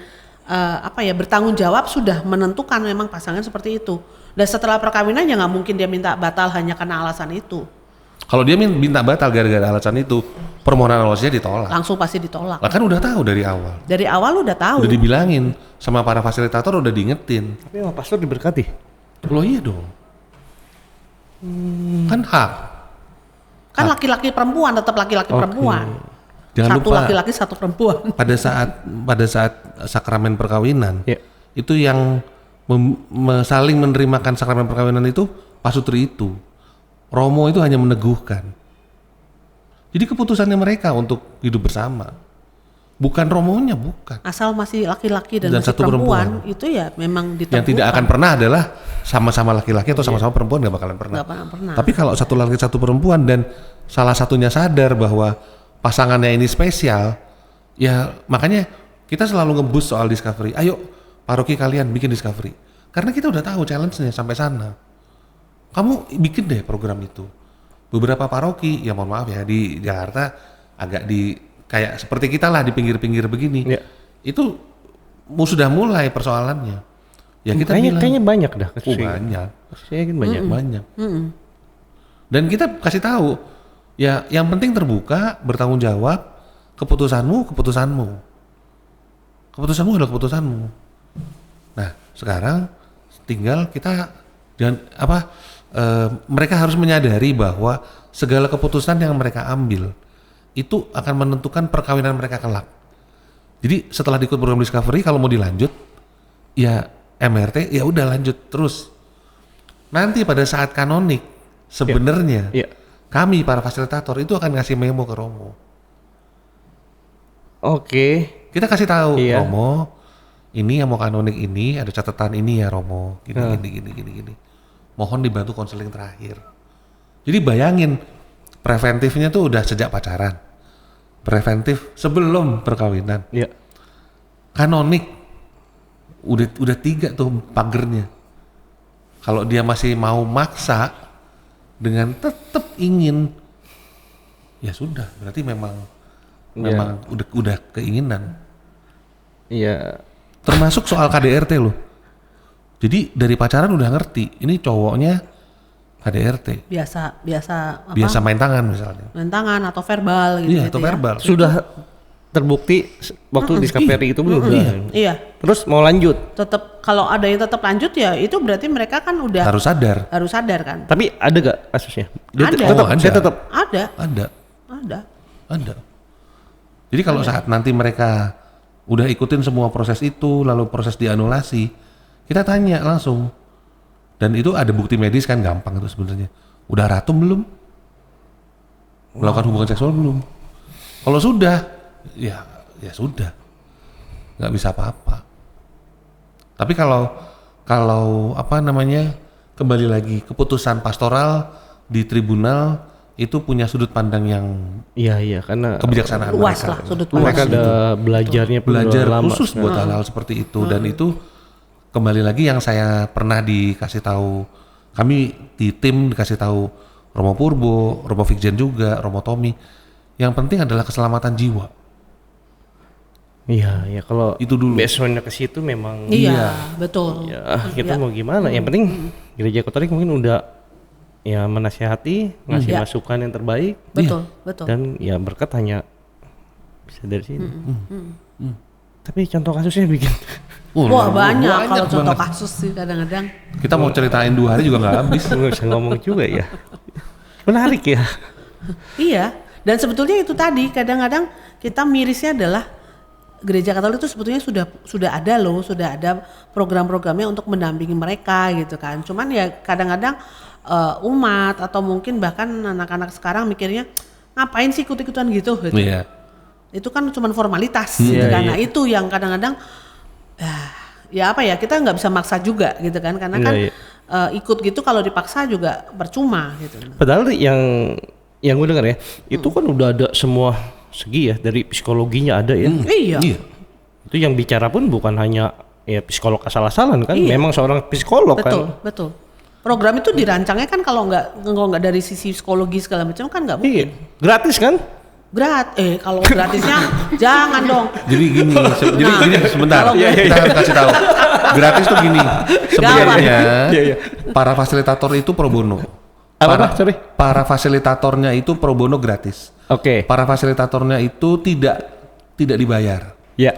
bertanggung jawab sudah menentukan memang pasangan seperti itu. Dan setelah perkawinan ya nggak mungkin dia minta batal hanya karena alasan itu.
Kalau dia minta batal gara-gara alasan itu, permohonan anulasinya ditolak.
Langsung pasti ditolak.
Lah kan udah tahu dari awal.
Dari awal udah tahu.
Udah dibilangin sama para fasilitator, udah diingetin.
Tapi sama pastor diberkati.
Loh iya dong. Kan hak.
Kan laki-laki perempuan tetap laki-laki perempuan.
Jangan
Satu
lupa
laki-laki satu perempuan.
pada saat sakramen perkawinan,
Ya.
itu yang saling menerimakan sakramen perkawinan itu pasutri itu. Romo itu hanya meneguhkan. Jadi keputusannya mereka untuk hidup bersama. Bukan romonya, bukan.
Asal masih laki-laki dan masih
satu
perempuan, itu ya memang diteguhkan.
Yang tidak akan pernah adalah sama-sama laki-laki atau sama-sama perempuan, nggak bakalan pernah.
Nggak pernah.
Tapi kalau satu laki satu perempuan dan salah satunya sadar bahwa pasangannya ini spesial, ya makanya kita selalu ngebus soal discovery. Ayo paroki kalian bikin discovery. Karena kita udah tahu challenge-nya sampai sana. Kamu bikin deh program itu. Beberapa paroki, ya mohon maaf ya di Jakarta agak di kayak seperti kita lah di pinggir-pinggir begini.
Ya.
Itu sudah mulai persoalannya. Ya kita
Kayaknya banyak dah.
banyak.
Saya yakin banyak.
Banyak. Dan kita kasih tahu, ya yang penting terbuka, bertanggung jawab, keputusanmu adalah keputusanmu. Nah, sekarang tinggal kita mereka harus menyadari bahwa segala keputusan yang mereka ambil itu akan menentukan perkawinan mereka kelak. Jadi setelah ikut program discovery, kalau mau dilanjut, ya MRT, ya udah lanjut terus. Nanti pada saat kanonik, sebenarnya
Iya.
kami para fasilitator itu akan ngasih memo ke Romo.
Oke.
Kita kasih tahu,
Iya.
Romo, ini yang mau kanonik ini ada catatan ini ya Romo, gini. Mohon dibantu konseling terakhir. Jadi bayangin, preventifnya tuh udah sejak pacaran, preventif sebelum perkawinan,
Iya.
kanonik udah 3 tuh pagernya. Kalau dia masih mau maksa dengan tetap ingin, ya sudah, berarti memang udah keinginan.
Iya.
Termasuk soal KDRT loh. Jadi dari pacaran udah ngerti, ini cowoknya KDRT.
Biasa
Main tangan misalnya.
main tangan atau verbal gitu.
Iya, atau
ya.
verbal.
Sudah terbukti waktu discovery itu belum.
Iya.
Terus mau lanjut.
Tetap kalau ada yang tetap lanjut ya itu berarti mereka kan udah
Harus sadar.
kan.
Tapi ada gak kasusnya?
Ada.
Saya tetap.
Ada.
Ada. Jadi kalau saat nanti mereka udah ikutin semua proses itu, lalu proses dianulasi, kita tanya langsung. Dan itu ada bukti medis kan gampang itu sebenarnya. Udah ratum belum? Melakukan hubungan seksual belum? Kalau sudah, ya sudah. Nggak bisa apa-apa. Tapi kalau kembali lagi keputusan pastoral di tribunal itu punya sudut pandang yang
Iya karena
kebijaksanaan
Luas
mereka.
lah sudut
mereka
pandang.
ada belajarnya pun
Belajar
udah lama.
khusus buat hal-hal seperti itu dan itu kembali lagi yang saya pernah dikasih tahu, kami di tim dikasih tahu Romo Purbo, Romo Fikjen juga, Romo Tommy, yang penting adalah keselamatan jiwa.
Iya kalau
Itu dulu.
besoknya ke situ memang
Iya, betul.
ya kita mau gimana? Yang penting gereja Katolik mungkin udah ya menasihati, ngasih
Ya.
masukan yang terbaik
Betul.
dan ya berkat hanya bisa dari sini. Tapi contoh kasusnya bikin
Wah banyak kalau contoh
banget.
kasus sih kadang-kadang.
Kita mau ceritain 2 hari juga nggak habis.
nggak bisa ngomong juga ya. Menarik ya.
Iya, dan sebetulnya itu tadi kadang-kadang kita mirisnya adalah gereja Katolik itu sebetulnya sudah ada program-programnya untuk mendampingi mereka gitu kan. Cuman ya kadang-kadang umat atau mungkin bahkan anak-anak sekarang mikirnya ngapain sih ikut-ikutan gitu.
Iya.
Itu kan cuma formalitas gitu
Iya,
kan.
iya.
Nah itu yang kadang-kadang ya apa ya, kita nggak bisa maksa juga gitu kan, karena kan
Iya,
ikut gitu kalau dipaksa juga percuma gitu.
Padahal yang gue dengar ya, itu kan udah ada semua segi ya, dari psikologinya ada ya.
Iya.
Itu yang bicara pun bukan hanya ya psikolog asal-asalan kan,
Iya.
memang seorang psikolog kan.
Betul. Program itu dirancangnya kan kalau nggak dari sisi psikologi segala macam kan nggak
Iya.
mungkin.
Gratis kan?
Kalau gratisnya jangan dong.
Jadi gini, gini sebentar.
Kalau
Kita harus kasih tahu. Gratis tuh gini. Sebenarnya
Iya.
para fasilitator itu pro bono.
Apa? Sorry.
Para fasilitatornya itu pro bono gratis.
Oke.
Para fasilitatornya itu tidak dibayar.
Ya.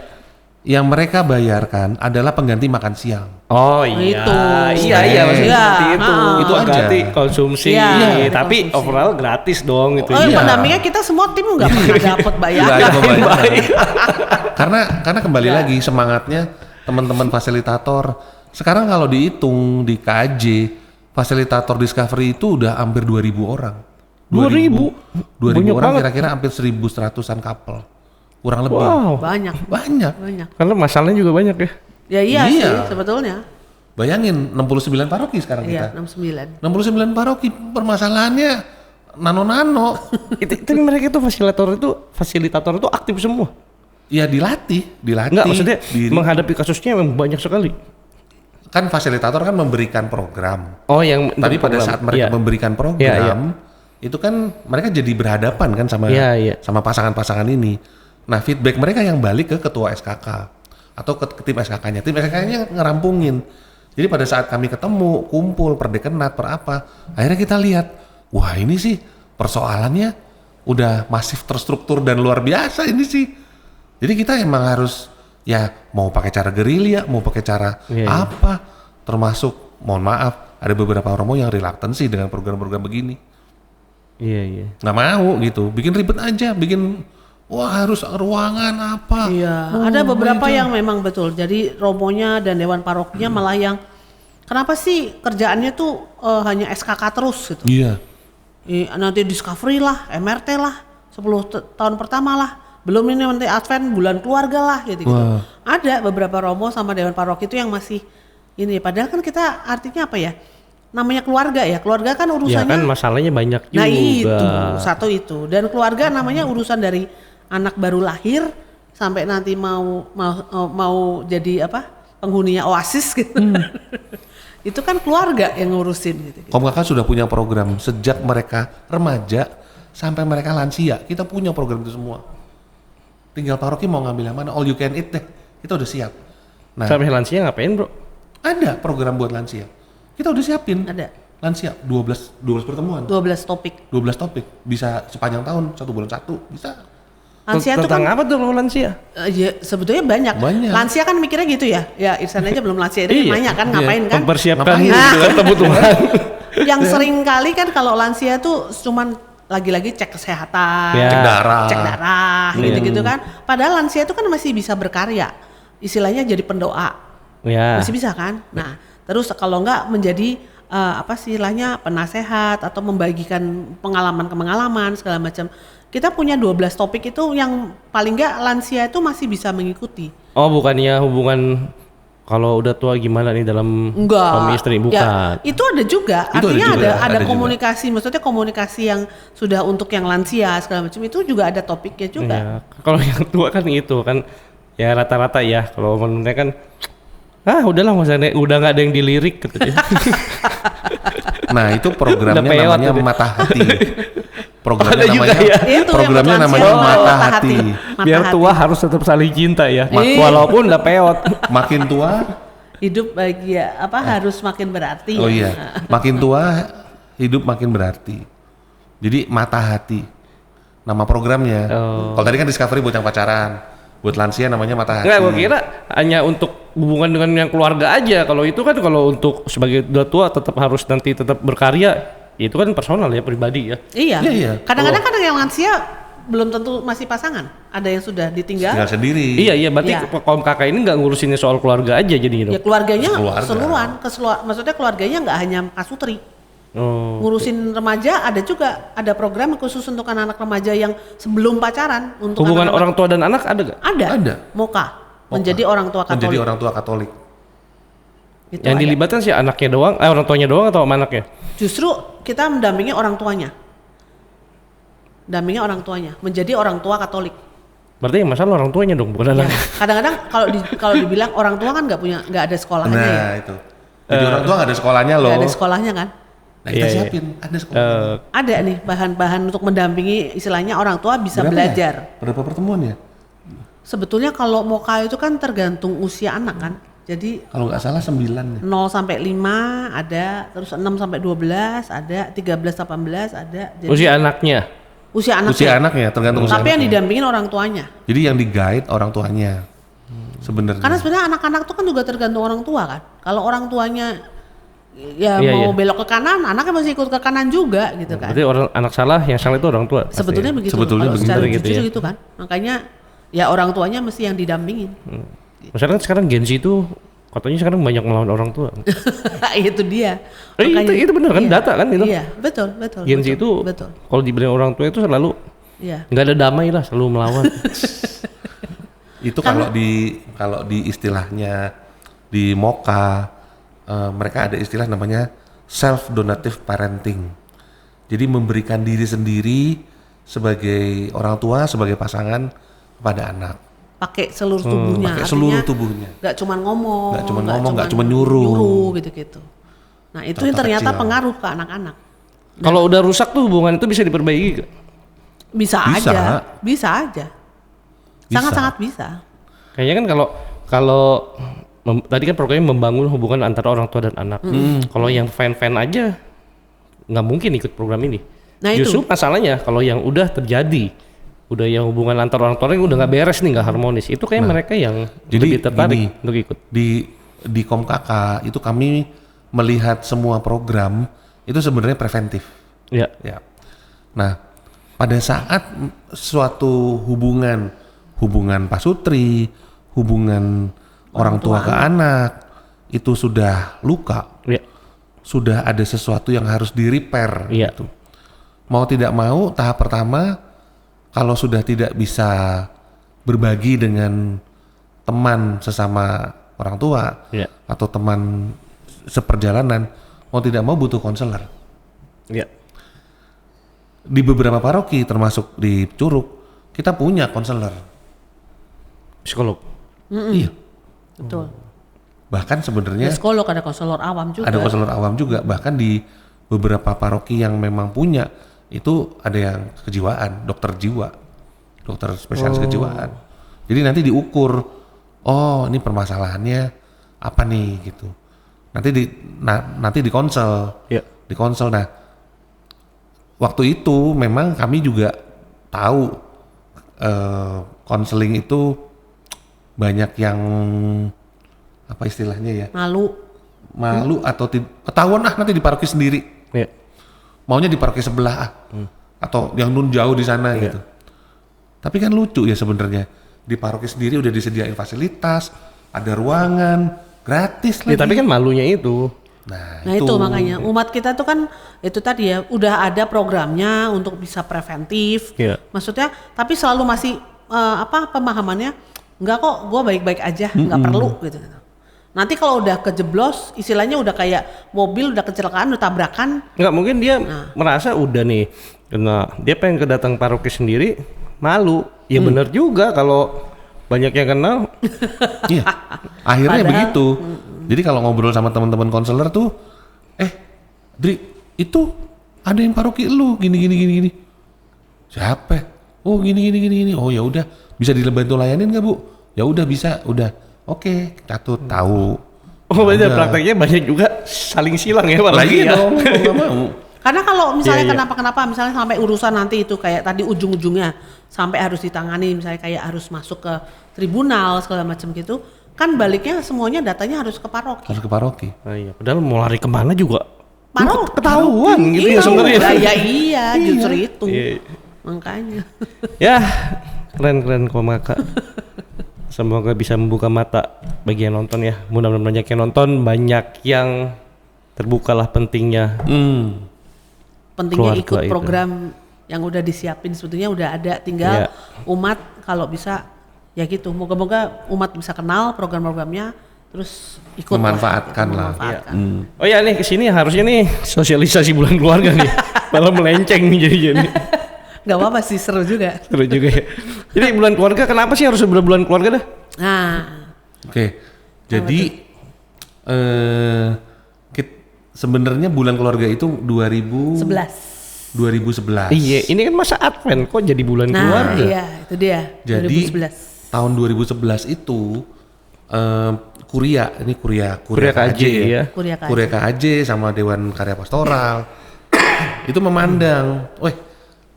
Yang mereka bayarkan adalah pengganti makan siang.
Oh iya.
Itu.
Iya maksudnya
Iya,
seperti itu.
Itu aja.
Ganti konsumsi.
Iya,
Tapi
konsumsi.
overall gratis dong itu.
Oh,
Iya.
pendampingnya kita semua tim nggak pernah dapat
Nggak
bayaran.
ada pembayaran. karena kembali lagi semangatnya teman-teman fasilitator. Sekarang kalau dihitung di KJ, fasilitator Discovery itu udah hampir 2.000 orang.
2.000?
2.000
Banyak
orang,
banget.
kira-kira hampir 1.100-an couple. Kurang lebih.
Wow.
Banyak.
Banyak.
Karena masalahnya juga banyak ya.
Ya iya
Iya.
sih sebetulnya.
Bayangin 69 paroki sekarang
Iya,
kita.
69.
69 paroki, permasalahannya nano-nano.
Tapi mereka itu fasilitator itu aktif semua.
Ya dilatih.
Enggak, maksudnya
diri.
menghadapi kasusnya memang banyak sekali.
Kan fasilitator kan memberikan program.
Oh, yang
Tapi pada saat mereka
Iya.
memberikan program, itu kan mereka jadi berhadapan kan sama
Iya.
sama pasangan-pasangan ini. Nah, feedback mereka yang balik ke ketua SKK atau ke tim SKK-nya. Tim SKK-nya ngerampungin. Jadi pada saat kami ketemu, kumpul, perdekenat, per apa, akhirnya kita lihat, wah ini sih persoalannya udah masif, terstruktur dan luar biasa ini sih. Jadi kita emang harus ya mau pakai cara gerilya, mau pakai cara apa, termasuk mohon maaf ada beberapa romo yang reluctancy dengan program-program begini.
Iya.
Nggak mau gitu, bikin ribet aja, bikin wah harus ruangan apa.
Iya, ada beberapa yang memang betul. Jadi romonya dan dewan parokinya malah yang kenapa sih kerjaannya tuh hanya SKK terus gitu.
Iya.
Nanti Discovery lah, MRT lah, 10 tahun pertama lah. Belum ini nanti Advent, bulan keluarga lah gitu.
Wah.
Ada beberapa romo sama dewan paroki itu yang masih ini. Padahal kan kita artinya apa ya? Namanya keluarga ya. Keluarga kan
Ya
urusannya.
kan masalahnya banyak juga.
Nah itu, satu itu. Dan keluarga namanya urusan dari anak baru lahir sampai nanti mau jadi apa? Penghuninya Oasis gitu. Itu kan keluarga yang ngurusin gitu.
KOMKK sudah punya program sejak mereka remaja sampai mereka lansia. Kita punya program itu semua. Tinggal paroki mau ngambil yang mana, all you can eat deh. Kita udah siap. Nah,
Sampai lansia ngapain, Bro?
ada program buat lansia. Kita udah siapin.
Ada
Lansia 12 pertemuan.
12 topik.
12 topik. Bisa sepanjang tahun, 1 bulan 1, bisa.
Lansia itu
Tentang
kan
apa tuh kalau lansia?
ya, sebetulnya banyak.
Banyak.
Lansia kan mikirnya gitu ya. Ya Irsan aja belum lansia, ini
Iya.
nanya kan ngapain kan?
Mempersiapkan
Ngapain?
kebutuhan.
Yang sering kali kan kalau lansia tuh cuman lagi-lagi cek kesehatan,
Ya.
Cek darah.
gitu-gitu kan. Padahal lansia itu kan masih bisa berkarya. Istilahnya jadi pendoa.
Ya.
Masih bisa kan? Nah, terus kalau enggak menjadi apa sih istilahnya penasehat atau membagikan pengalaman segala macam. Kita punya 12 topik itu yang paling enggak lansia itu masih bisa mengikuti.
Oh, bukannya hubungan kalau udah tua gimana nih dalam
Enggak.
suami istri? Bukan.
Ya, itu ada juga.
Itu
Artinya
ada juga,
ada
ada juga.
komunikasi, maksudnya komunikasi yang sudah untuk yang lansia segala macam itu juga ada topiknya juga.
Ya, kalau yang tua kan itu kan ya rata-rata ya. Kalau menurutnya kan udahlah udah nggak ada yang dilirik katanya.
Nah, itu programnya
Udah pewat
namanya
udah.
Mata Hati. Programnya
Ada juga
namanya
ya?
Itu
programnya
yang buat
namanya
lansia,
Mata
Mata
Hati.
Mata
Biar
hati.
tua harus tetap saling cinta ya.
Iya.
Walaupun udah peot.
Makin tua,
Hidup bahagia harus makin berarti.
oh
ya.
iya, makin tua hidup makin berarti. Jadi Mata Hati nama programnya.
Oh.
Kalau tadi kan Discovery buat yang pacaran. Buat lansia namanya mata hati.
Enggak, gua kira hanya untuk hubungan dengan yang keluarga aja. Kalau itu kan kalau untuk sebagai udah tua tetap harus nanti tetap berkarya, itu kan personal ya, pribadi ya.
Iya.
Iya.
Kadang-kadang kan yang lansia belum tentu masih pasangan. Ada yang sudah ditinggal.
Tinggal sendiri.
Iya, berarti
Iya.
kaum kakak ini nggak ngurusin soal keluarga aja jadi gitu.
Ya keluarganya
Keluarga.
keseluruhan. Maksudnya keluarganya nggak hanya Kak Sutri.
Oh.
Ngurusin remaja ada juga, ada program khusus untuk anak-anak remaja yang sebelum pacaran untuk
Hubungan
anak-anak-
orang tua dan anak ada gak?
ada. Moka. Menjadi orang tua Katolik.
Menjadi orang tua Katolik.
Itu
Yang
ada.
dilibatkan sih anaknya doang, orang tuanya doang atau sama anaknya?
Justru kita mendampingi orang tuanya. Dampingi orang tuanya, menjadi orang tua Katolik.
Berarti yang masalah orang tuanya dong, bukan
Ya,
anaknya.
kadang-kadang kalau dibilang orang tua kan nggak ada sekolahnya ya.
Nah itu. Jadi orang tua nggak ada sekolahnya loh.
Nggak ada sekolahnya kan.
Nah kita
Iya, iya.
siapin, ada sekolah.
Ada nih bahan-bahan untuk mendampingi istilahnya orang tua bisa
Berapa
belajar.
Ya? Berapa pertemuan ya?
Sebetulnya kalau Moka itu kan tergantung usia anak kan. Jadi
Kalau nggak salah 9 ya.
0 sampai 5 ada, terus 6 sampai 12 ada, 13 18 ada. Jadi
Usia anaknya.
usia anaknya.
Usia anaknya tergantung usia
Tapi yang
anaknya.
didampingin orang tuanya.
Jadi yang di guide orang tuanya. Sebenarnya.
Karena sebenarnya anak-anak tuh kan juga tergantung orang tua kan. Kalau orang tuanya ya
Iya,
mau
iya.
belok ke kanan, anaknya masih ikut ke kanan juga gitu kan.
Berarti orang anak salah, yang salah itu orang tua.
Sebetulnya begitu.
Sebetulnya
Kalau
begitu.
secara
Gitu
jujur
ya.
gitu kan. Makanya ya orang tuanya mesti yang didampingin.
Misalkan sekarang Gen Z itu katanya sekarang banyak melawan orang tua.
Itu dia.
Itu benar kan,
iya,
data kan itu.
Iya, betul.
Gen Z itu
betul.
kalau dibilang orang tua itu selalu
Iya.
nggak ada damai lah, selalu melawan.
Itu kalau di istilahnya di Moka mereka ada istilah namanya self donative parenting. Jadi memberikan diri sendiri sebagai orang tua, sebagai pasangan kepada anak.
Pakai seluruh tubuhnya.
Pakai
artinya
seluruh tubuhnya.
Nggak cuma ngomong,
nggak cuma nyuruh.
gitu-gitu. Nah itu yang ternyata
kecil.
pengaruh ke anak-anak.
Kalau udah rusak tuh hubungan itu bisa diperbaiki gak?
Bisa
Bisa.
aja, bisa aja. Sangat-sangat bisa.
Kayaknya kan kalau tadi kan programnya membangun hubungan antara orang tua dan anak. Kalau yang fan-fan aja nggak mungkin ikut program ini.
Nah, itu.
Justru masalahnya kalau yang udah terjadi, udah yang hubungan antara orang tua yang udah nggak beres nih, nggak harmonis, itu kayak mereka yang
jadi
lebih tertarik
gini,
untuk ikut.
Di KomKK itu kami melihat semua program itu sebenarnya preventif.
Ya.
Ya. Nah, pada saat suatu hubungan Pak Sutri, hubungan orang tua ke anak itu sudah luka,
Ya.
sudah ada sesuatu yang harus di-repair
Iya.
gitu. Mau tidak mau tahap pertama kalau sudah tidak bisa berbagi dengan teman sesama orang tua
Iya.
atau teman seperjalanan, mau tidak mau butuh konselor.
Ya.
Di beberapa paroki termasuk di Curug kita punya konselor.
Psikolog.
Iya.
Betul.
Bahkan
Ada
sebenarnya
psikolog, ada konselor awam juga.
ada konselor awam juga. Bahkan di beberapa paroki yang memang punya itu ada yang kejiwaan, dokter jiwa, dokter spesialis kejiwaan. Jadi nanti diukur, oh ini permasalahannya apa nih gitu. Nanti dikonsel,
Ya.
dikonsel. Nah, waktu itu memang kami juga tahu konseling itu banyak yang apa istilahnya ya, malu atau ketahuan nanti di paroki sendiri,
Ya.
maunya di paroki sebelah atau yang nun jauh di sana gitu. Tapi kan lucu ya sebenarnya, di paroki sendiri udah disediain fasilitas, ada ruangan gratis
Ya,
lagi.
tapi kan malunya itu.
Nah itu makanya umat kita tuh kan itu tadi ya udah ada programnya untuk bisa preventif.
Iya.
Maksudnya tapi selalu masih pemahamannya enggak kok gue baik-baik aja nggak perlu gitu. Nanti kalau udah kejeblos istilahnya udah kayak mobil udah kecelakaan udah tabrakan.
Nggak mungkin dia merasa udah nih kena, dia pengen kedatang paroki sendiri malu. Ya benar juga kalau banyak yang kenal.
Iya. Akhirnya
Padahal-
begitu. Jadi kalau ngobrol sama teman-teman konselor tuh, Dri, itu ada yang paroki lu gini. Siapa? Oh gini. Oh ya udah, bisa dibantu layanin nggak Bu? Ya udah bisa, udah. Oke, catut tahu.
Oh, berarti
Udah.
prakteknya banyak juga saling silang ya
Lagi
apalagi ya.
dong, mau nggak mau.
Karena kalau misalnya
Iya, iya.
kenapa-kenapa, misalnya sampai urusan nanti itu kayak tadi ujung-ujungnya sampai harus ditangani, misalnya kayak harus masuk ke tribunal segala macam gitu, kan baliknya semuanya datanya harus ke paroki.
Harus ke paroki.
Oh, iya. Padahal mau lari kemana juga
Paroki
ketahuan gitu ya sebenarnya.
Iya, justru itu.
Iya.
Makanya.
Ya, keren Komaka. Semoga bisa membuka mata bagi yang nonton ya. Mudah-mudahan banyak yang nonton, banyak yang terbukalah pentingnya.
Pentingnya
Keluarga
ikut
itu.
program yang udah disiapin, sebetulnya udah ada, tinggal
Iya.
umat kalau bisa ya gitu. Moga-moga umat bisa kenal program-programnya, terus ikut
Memanfaatkan lah.
memanfaatkan.
Oh ya nih kesini harusnya nih sosialisasi bulan keluarga nih. Malah melenceng nih jadi.
Gak apa-apa sih, seru juga.
Seru juga ya. Jadi bulan keluarga kenapa sih harus bulan keluarga dah?
Nah,
Oke. Jadi sebenarnya bulan keluarga itu
11.
2011.
Iya, ini kan masa Advent kok jadi bulan
Nah,
keluarga.
iya, itu dia.
Jadi
2011.
tahun 2011 itu Kuria
Kuria KAJ ya.
Kuria
KAJ sama Dewan Karya Pastoral itu memandang, weh,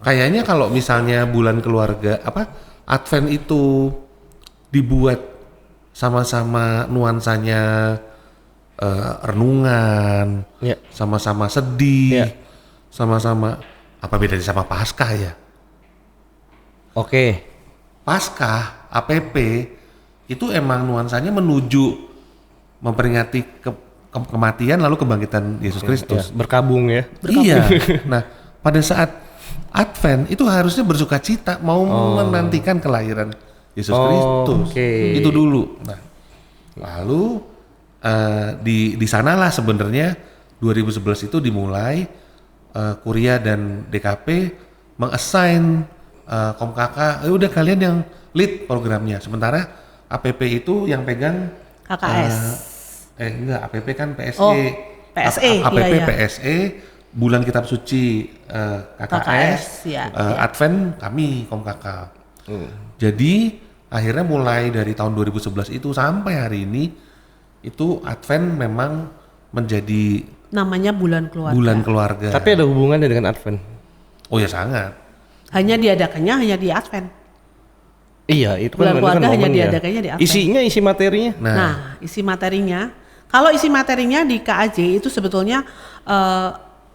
kayaknya kalau misalnya bulan keluarga Advent itu dibuat sama-sama nuansanya renungan,
Iya.
sama-sama sedih,
Iya.
sama-sama apa bedanya sama Paskah ya?
Oke.
Paskah APP itu emang nuansanya menuju memperingati kematian lalu kebangkitan Yesus Kristus.
Ya, berkabung ya.
Iya. Nah, pada saat Advent itu harusnya bersuka cita mau menantikan kelahiran Yesus Kristus.
oke.
Itu dulu. Nah, lalu di sanalah sebenarnya 2011 itu dimulai Kuria dan DKP mengassign Komkaka, udah kalian yang lead programnya. Sementara APP itu yang pegang
KKS.
enggak, APP kan PSE.
Oh, PSE,
APP
iya, iya.
PSE, Bulan Kitab Suci KKS,
iya,
Advent kami Komkaka. Jadi akhirnya mulai dari tahun 2011 itu sampai hari ini itu Advent memang menjadi
Namanya bulan keluarga.
bulan keluarga.
Tapi ada hubungannya dengan Advent.
Oh ya sangat.
Hanya diadakannya hanya di Advent.
Iya, itu
Bulan
kan
keluarga hanya
momennya.
diadakannya di Advent.
Isinya, isi materinya.
Nah, isi materinya, kalau isi materinya di KAJ itu sebetulnya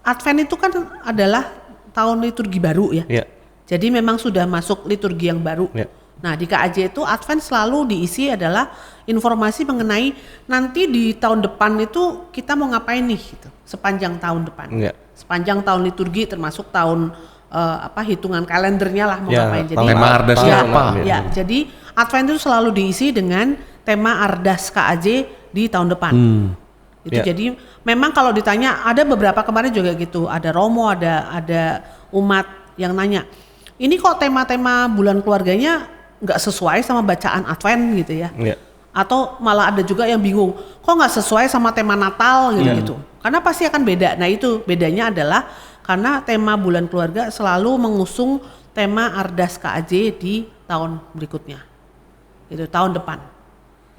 Advent itu kan adalah tahun liturgi baru ya.
Iya.
Jadi memang sudah masuk liturgi yang baru.
Iya.
Nah, di KAJ itu Advent selalu diisi adalah informasi mengenai nanti di tahun depan itu kita mau ngapain nih gitu, sepanjang tahun depan.
Iya.
Sepanjang tahun liturgi termasuk tahun hitungan kalendernya lah mau
Ya,
ngapain. Jadi
tema ardasnya
tahun,
apa?
ya, jadi Advent itu selalu diisi dengan tema Ardas KAJ di tahun depan. Itu
Ya.
jadi memang kalau ditanya ada beberapa kemarin juga gitu, ada Romo, ada umat yang nanya, ini kok tema-tema bulan keluarganya nggak sesuai sama bacaan Advent gitu ya?
Iya.
Atau malah ada juga yang bingung, kok nggak sesuai sama tema Natal gitu-gitu? Karena pasti akan beda. Nah itu bedanya adalah karena tema bulan keluarga selalu mengusung tema Ardas KAJ di tahun berikutnya, itu tahun depan.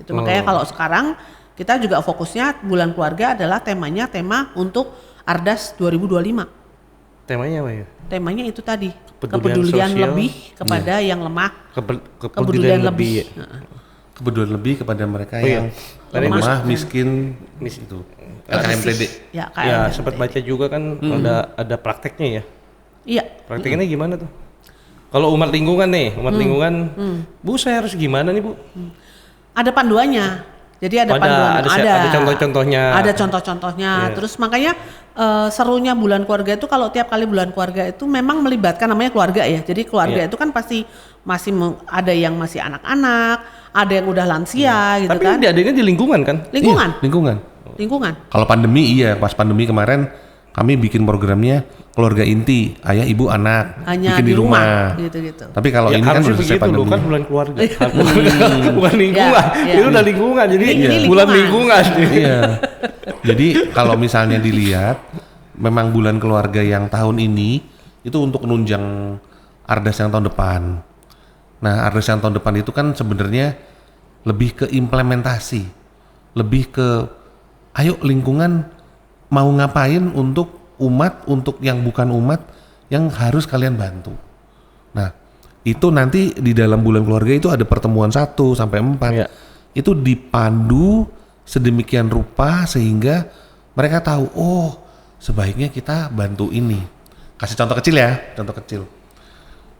Itu makanya kalau sekarang kita juga fokusnya bulan keluarga adalah temanya tema untuk Ardas 2025.
Temanya apa ya?
Temanya itu tadi
Kepedulian
kepedulian
sosial.
lebih kepada yang lemah,
Kepedulian lebih. Ya.
Heeh.
Kepedulian lebih kepada mereka
Oh iya.
yang
Tadi
lemah, miskin, itu. LKMPD.
Ya,
Ya,
KMPD.
sempat baca juga kan ada prakteknya ya.
Iya.
Prakteknya gimana tuh? Kalau umat lingkungan nih, Bu saya harus gimana nih Bu?
Ada panduannya. Jadi ada
Oh,
panduan.
ada contoh-contohnya.
Ada contoh-contohnya.
Iya.
Terus makanya serunya bulan keluarga itu kalau tiap kali bulan keluarga itu memang melibatkan namanya keluarga ya. Jadi keluarga
Iya.
itu kan pasti ada yang masih anak-anak, ada yang udah lansia gitu
Tapi
kan.
diadainnya di lingkungan kan?
Lingkungan,
Iya, lingkungan.
lingkungan.
Kalau pandemi iya, pas pandemi kemarin kami bikin programnya keluarga inti, ayah, ibu, anak,
Hanya
bikin
di rumah gitu-gitu.
Tapi kalau
Ya,
ini kan
harusnya
udah selesai
begitu loh
pandemi.
kan bulan keluarga. Bukan lingkungan.
Ya, ya.
Itu udah lingkungan. Jadi
Ini
bulan
lingkungan.
lingkungan.
Iya. Jadi kalau misalnya dilihat, memang bulan keluarga yang tahun ini itu untuk menunjang Ardas yang tahun depan. Nah, Ardas yang tahun depan itu kan sebenarnya lebih ke implementasi, lebih ke ayo lingkungan mau ngapain untuk umat, untuk yang bukan umat yang harus kalian bantu. Nah, itu nanti di dalam bulan keluarga itu ada pertemuan 1 sampai 4.
Iya.
Itu dipandu sedemikian rupa sehingga mereka tahu, oh sebaiknya kita bantu ini. Kasih contoh kecil ya, contoh kecil.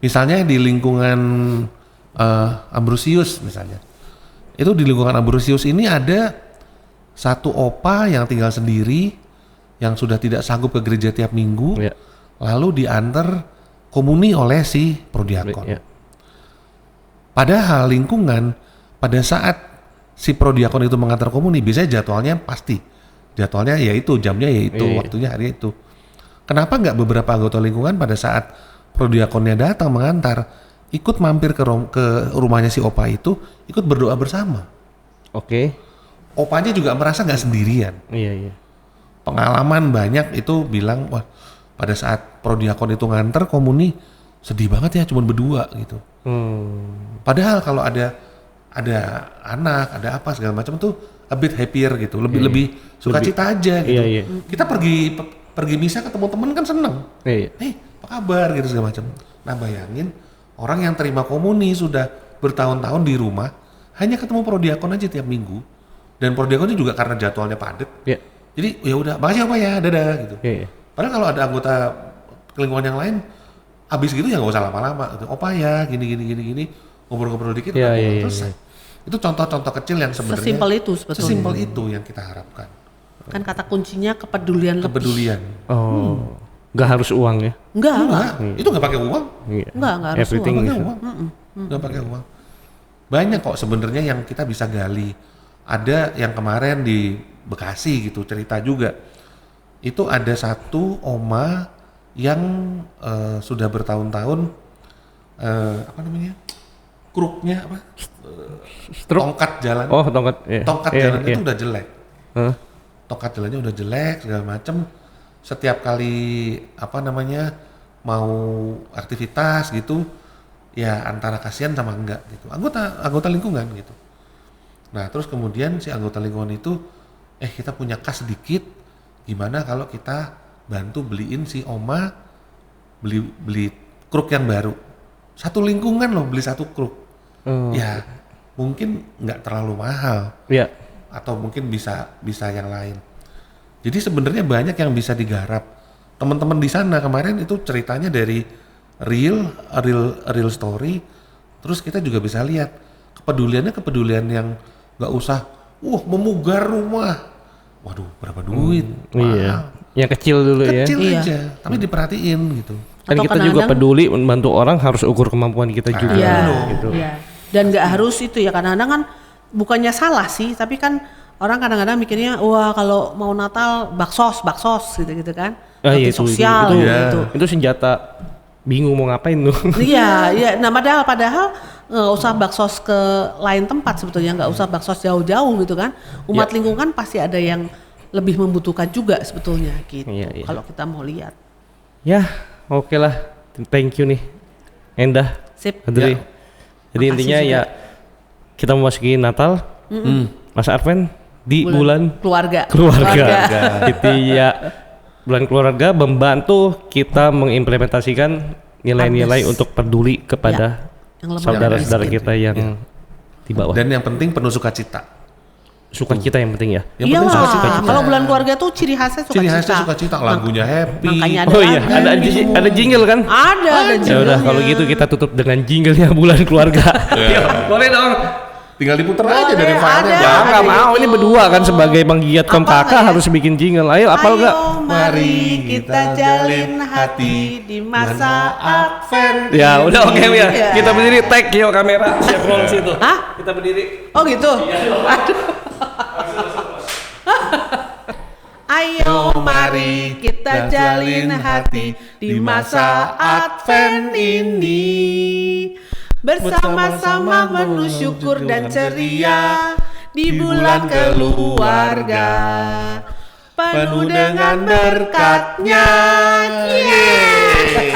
Misalnya di lingkungan Ambrosius misalnya. Itu di lingkungan Ambrosius ini ada satu opa yang tinggal sendiri, yang sudah tidak sanggup ke gereja tiap minggu,
Iya.
lalu diantar komuni oleh si prodiakon.
Iya.
Padahal lingkungan pada saat si prodiakon itu mengantar komuni, biasanya jadwalnya pasti. Jadwalnya yaitu, jamnya yaitu,
Iya.
waktunya hari itu. Kenapa nggak beberapa anggota lingkungan pada saat prodiakonnya datang mengantar, ikut mampir ke rumahnya si opa itu, ikut berdoa bersama.
Oke.
Opanya juga merasa nggak sendirian.
Iya.
Pengalaman banyak itu bilang, wah pada saat prodiakon itu nganter komuni, sedih banget ya cuma berdua gitu. Padahal kalau ada anak, ada apa segala macam tuh a bit happier gitu, lebih sukacita aja gitu.
Iya.
Kita pergi misa ketemu temen kan seneng.
Iya.
Apa kabar gitu segala macam. Nah bayangin orang yang terima komuni sudah bertahun-tahun di rumah, hanya ketemu prodiakon aja tiap minggu, dan prodiakonnya juga karena jadwalnya padat.
Iya.
Jadi ya udah, makasih apa ya, dadah gitu.
Iya.
Padahal kalau ada anggota lingkungan yang lain, abis gitu ya nggak usah lama-lama. Gitu. Opa ya, gini, ngobrol-ngobrol dikit,
Iya,
udah
iya,
selesai. Itu contoh-contoh kecil yang sebenarnya
Sesimpel itu sebetulnya.
sesimpel itu yang kita harapkan.
Kan kata kuncinya kepedulian lebih.
Kepedulian.
Oh. Nggak harus uang ya?
Enggak.
Itu nggak pakai uang,
Iya.
Enggak harus
Everything
uang.
nggak
is-
pakai uang, nggak pakai uang. Banyak kok sebenarnya yang kita bisa gali. Ada yang kemarin di Bekasi gitu cerita juga. Itu ada satu oma yang sudah bertahun-tahun apa namanya, kruknya apa,
Stroke.
tongkat jalan,
Oh, tongkat. Iya.
tongkat
Iya,
jalannya
iya.
itu udah jelek,
Hah?
tongkat jalannya udah jelek segala macam. Setiap kali apa namanya mau aktivitas gitu, ya antara kasihan sama enggak gitu. Anggota lingkungan gitu. Nah terus kemudian si anggota lingkungan itu, kita punya kas sedikit, gimana kalau kita bantu beliin si oma beli kruk yang baru. Satu lingkungan loh beli satu kruk. Ya mungkin nggak terlalu mahal,
Iya.
atau mungkin bisa yang lain. Jadi sebenarnya banyak yang bisa digarap. Teman-teman di sana kemarin itu ceritanya dari real story. Terus kita juga bisa lihat kepedulian yang nggak usah memugar rumah. Waduh, berapa duit?
Iya. Yang kecil dulu ya.
Kecil
Iya.
aja, tapi diperhatiin gitu.
Kan
Atau
kita juga
kadang-kadang-
peduli membantu orang, harus ukur kemampuan kita juga
Iya.
gitu.
Iya. Dan nggak harus itu ya, kadang-kadang kan bukannya salah sih, tapi kan orang kadang-kadang mikirnya, wah kalau mau Natal baksos gitu kan. Bakti sosial
itu,
gitu.
itu senjata bingung mau ngapain tuh.
Iya. Nah padahal nggak usah baksos ke lain tempat sebetulnya, nggak usah baksos jauh-jauh gitu kan. Umat lingkungan pasti ada yang lebih membutuhkan juga sebetulnya gitu.
Iya.
Kalau kita mau lihat.
Ya, oke lah. Thank you nih, Endah,
Sip.
Adri.
Ya.
Jadi
Makasih
intinya
juga.
ya kita memasuki Natal, Mas Arven di bulan
keluarga.
Gitu ya. Bulan keluarga membantu kita mengimplementasikan nilai-nilai
Abdes.
untuk peduli kepada
Yang lemah
saudara-saudara
miskin.
kita yang di bawah.
Dan yang penting penuh sukacita.
Sukacita yang penting ya.
Yang penting
Iyalah,
sukacita.
kalau bulan keluarga tuh ciri khasnya sukacita.
Ciri khasnya sukacita, lagunya happy.
Makanya ada
Oh iya,
lagu.
ada jingle kan?
Ada
Ya udah,
jinglenya.
kalau gitu kita tutup dengan jinglenya bulan keluarga. Boleh dong.
Tinggal diputer
Boleh,
aja dari
ada.
filenya.
Ya nggak
Ada
mau,
itu.
ini berdua kan sebagai penggiat kaum
Apal
kakak
nggak ya?
harus bikin jingle. Ayo, apal nggak?
Ayo mari kita jalin hati di masa Advent.
Ya udah oke ya.
Iya.
Kita berdiri, tag yuk kamera, siap roll situ.
Hah?
Kita berdiri.
Oh gitu. Aduh. Ayo mari kita jalin hati di masa Advent ini. Bersama-sama penuh syukur dan ceria di bulan keluarga. Penuh dengan berkatnya. Yeay.